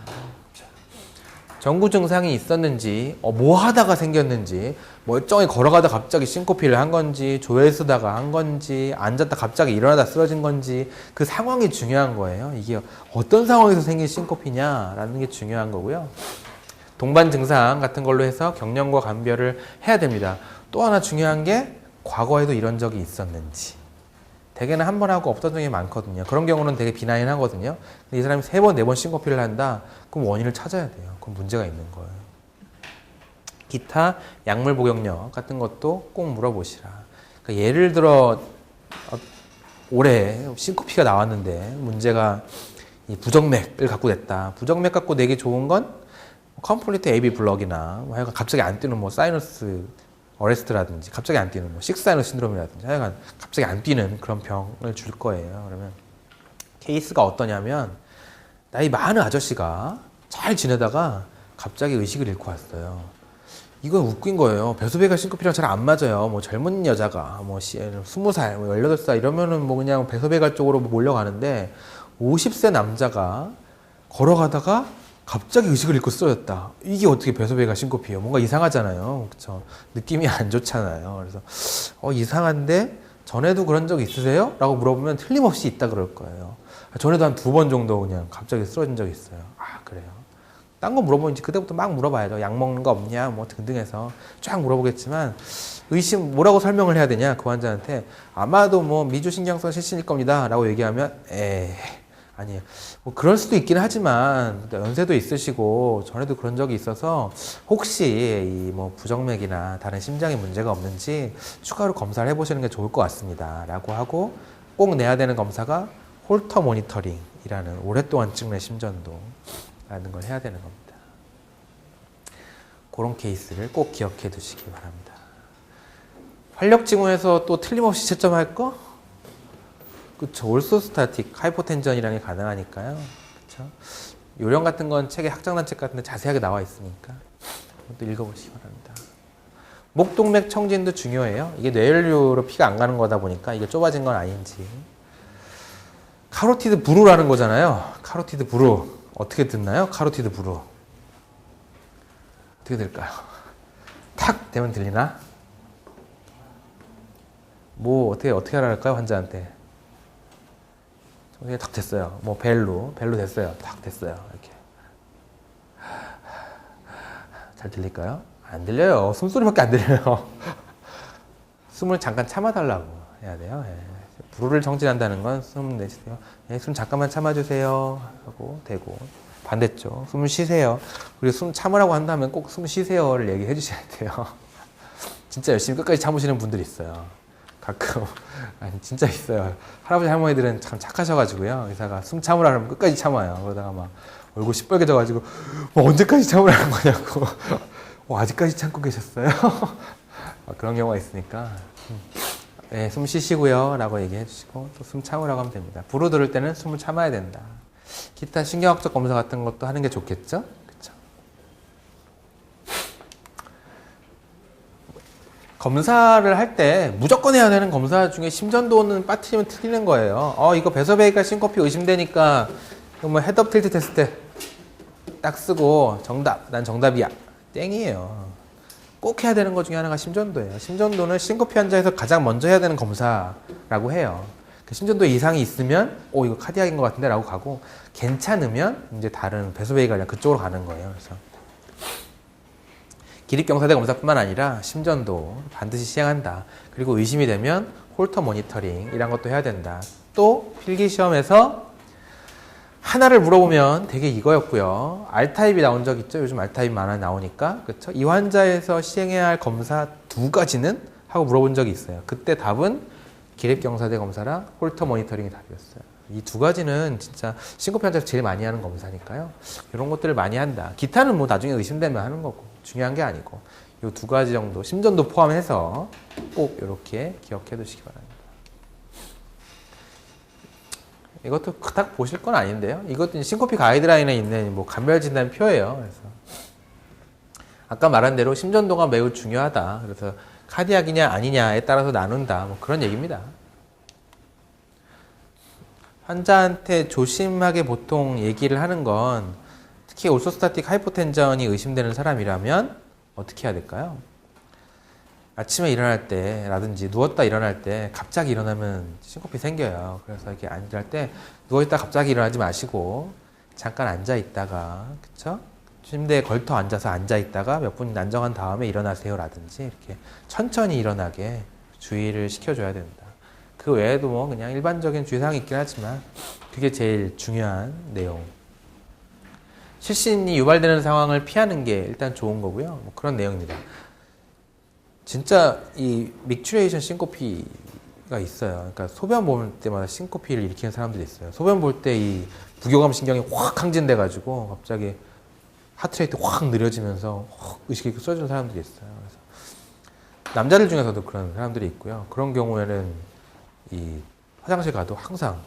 전구 증상이 있었는지, 뭐 하다가 생겼는지, 멀쩡히 걸어가다 갑자기 싱코피를 한 건지, 조회 쓰다가 한 건지, 앉았다 갑자기 일어나다 쓰러진 건지, 그 상황이 중요한 거예요. 이게 어떤 상황에서 생긴 싱코피냐라는 게 중요한 거고요. 동반 증상 같은 걸로 해서 경련과 감별을 해야 됩니다. 또 하나 중요한 게 과거에도 이런 적이 있었는지. 대개는 한 번 하고 없던 적이 많거든요. 그런 경우는 되게 비나인하거든요. 근데 이 사람이 3번, 4번 싱코피를 한다? 그럼 원인을 찾아야 돼요. 그럼 문제가 있는 거예요. 기타 약물 복용력 같은 것도 꼭 물어보시라. 그러니까 예를 들어 올해 싱코피가 나왔는데 문제가 이 부정맥을 갖고 냈다. 부정맥 갖고 내기 좋은 건 컴플리트 AB 블럭이나 뭐 하여간 갑자기 안 뛰는 뭐 사이너스 어레스트라든지 갑자기 안 뛰는 뭐 식사이너스 신드롬이라든지 하여간 갑자기 안 뛰는 그런 병을 줄 거예요. 그러면 케이스가 어떠냐면 나이 많은 아저씨가 잘 지내다가 갑자기 의식을 잃고 왔어요. 이건 웃긴 거예요. 베소베이갈 싱코피랑 잘 안 맞아요. 뭐 젊은 여자가 뭐 20살, 뭐 18살 이러면은 뭐 그냥 베소베이갈 쪽으로 몰려가는데 50세 남자가 걸어가다가 갑자기 의식을 잃고 쓰러졌다. 이게 어떻게 베소베이갈 싱코피예요? 뭔가 이상하잖아요. 그렇죠? 느낌이 안 좋잖아요. 그래서 이상한데 전에도 그런 적 있으세요? 라고 물어보면 틀림없이 있다 그럴 거예요. 전에도 한 2번 정도 그냥 갑자기 쓰러진 적 있어요. 아, 그래요? 딴 거 물어보면 이제 그때부터 막 물어봐야죠. 약 먹는 거 없냐? 뭐 등등해서 쫙 물어보겠지만 의심, 뭐라고 설명을 해야 되냐? 그 환자한테 아마도 뭐 미주신경성 실신일 겁니다. 라고 얘기하면 아니에요. 뭐 그럴 수도 있긴 하지만 연세도 있으시고 전에도 그런 적이 있어서 혹시 이 뭐 부정맥이나 다른 심장에 문제가 없는지 추가로 검사를 해보시는 게 좋을 것 같습니다. 라고 하고 꼭 내야 되는 검사가 홀터 모니터링이라는 오랫동안 찍는 심전도라는 걸 해야 되는 겁니다. 그런 케이스를 꼭 기억해 두시기 바랍니다. 활력 징후에서 또 틀림없이 채점할 거? 그쵸. 올소스타틱 하이포텐전이라는 게 가능하니까요. 그쵸. 요령 같은 건 책에 학장단책 같은 데 자세하게 나와 있으니까 또 읽어보시기 바랍니다. 목동맥 청진도 중요해요. 이게 뇌혈류로 피가 안 가는 거다 보니까 이게 좁아진 건 아닌지. 카로티드 브루라는 거잖아요. 카로티드 브루. 어떻게 듣나요? 카로티드 브루. 어떻게 들까요? 탁 되면 들리나? 뭐 어떻게 하라 할까요? 환자한테. 탁 됐어요. 뭐 벨로 됐어요. 탁 됐어요. 이렇게. 잘 들릴까요? 안 들려요. 숨소리밖에 안 들려요. 숨을 잠깐 참아달라고 해야 돼요. 예. 불을 정진한다는 건 숨 내쉬세요. 예, 숨 잠깐만 참아주세요. 하고 대고 반대쪽 숨을 쉬세요. 그리고 숨 참으라고 한다면 꼭 숨 쉬세요를 얘기해 주셔야 돼요. 진짜 열심히 끝까지 참으시는 분들이 있어요. 가끔 아니 진짜 있어요. 할아버지 할머니들은 참 착하셔가지고요. 의사가 숨 참으라 그러면 끝까지 참아요. 그러다가 막 얼굴 시뻘개져가지고 언제까지 참으라는 거냐고. 아직까지 참고 계셨어요? 그런 경우가 있으니까 네, 숨 쉬시고요 라고 얘기해 주시고 또 숨 참으라고 하면 됩니다. 불어 들을 때는 숨을 참아야 된다. 기타 신경학적 검사 같은 것도 하는 게 좋겠죠? 그쵸? 검사를 할 때 무조건 해야 되는 검사 중에 심전도는 빠뜨리면 틀리는 거예요. 이거 배서베이가 싱코피 의심되니까 뭐 헤드업 틸트 테스트 딱 쓰고 정답, 난 정답이야. 땡이에요. 꼭 해야 되는 것 중에 하나가 심전도예요. 심전도는 싱코피 환자에서 가장 먼저 해야 되는 검사라고 해요. 심전도 이상이 있으면 이거 카디악인 것 같은데 라고 가고 괜찮으면 이제 다른 배소베이가 아니라 그쪽으로 가는 거예요. 그래서 기립경사대 검사뿐만 아니라 심전도 반드시 시행한다. 그리고 의심이 되면 홀터 모니터링 이런 것도 해야 된다. 또 필기시험에서 하나를 물어보면 되게 이거였고요. R타입이 나온 적 있죠? 요즘 R타입 많아 나오니까. 그쵸? 이 환자에서 시행해야 할 검사 2가지는? 하고 물어본 적이 있어요. 그때 답은 기립경사대 검사랑 홀터 모니터링이 답이었어요. 이 2가지는 진짜 싱코피 환자에서 제일 많이 하는 검사니까요. 이런 것들을 많이 한다. 기타는 뭐 나중에 의심되면 하는 거고 중요한 게 아니고 이 2가지 정도 심전도 포함해서 꼭 이렇게 기억해 두시기 바랍니다. 이것도 딱 보실 건 아닌데요. 이것도 싱코피 가이드라인에 있는 뭐 감별 진단 표예요. 그래서 아까 말한 대로 심전도가 매우 중요하다. 그래서 카디악이냐 아니냐에 따라서 나눈다. 뭐 그런 얘기입니다. 환자한테 조심하게 보통 얘기를 하는 건 특히 올소스타틱 하이포텐전이 의심되는 사람이라면 어떻게 해야 될까요? 아침에 일어날 때라든지 누웠다 일어날 때 갑자기 일어나면 싱코피 생겨요. 그래서 이렇게 일어날 때 누워있다 갑자기 일어나지 마시고 잠깐 앉아있다가 그쵸? 침대에 걸터 앉아서 앉아있다가 몇 분 안정한 다음에 일어나세요라든지 이렇게 천천히 일어나게 주의를 시켜줘야 된다. 그 외에도 뭐 그냥 일반적인 주의사항이 있긴 하지만 그게 제일 중요한 내용. 실신이 유발되는 상황을 피하는 게 일단 좋은 거고요. 뭐 그런 내용입니다. 진짜 이 믹추레이션 싱코피가 있어요. 그러니까 소변 볼 때마다 싱코피를 일으키는 사람들이 있어요. 소변 볼 때 이 부교감 신경이 확 항진돼 가지고 갑자기 하트레이트 확 느려지면서 확 의식이 쓰러지는 사람들이 있어요. 그래서 남자들 중에서도 그런 사람들이 있고요. 그런 경우에는 이 화장실 가도 항상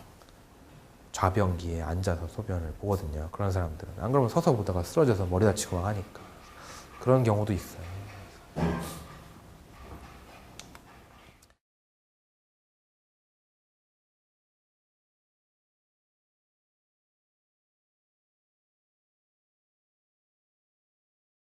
좌변기에 앉아서 소변을 보거든요. 그런 사람들은 안 그러면 서서 보다가 쓰러져서 머리 다치고 막 하니까 그런 경우도 있어요.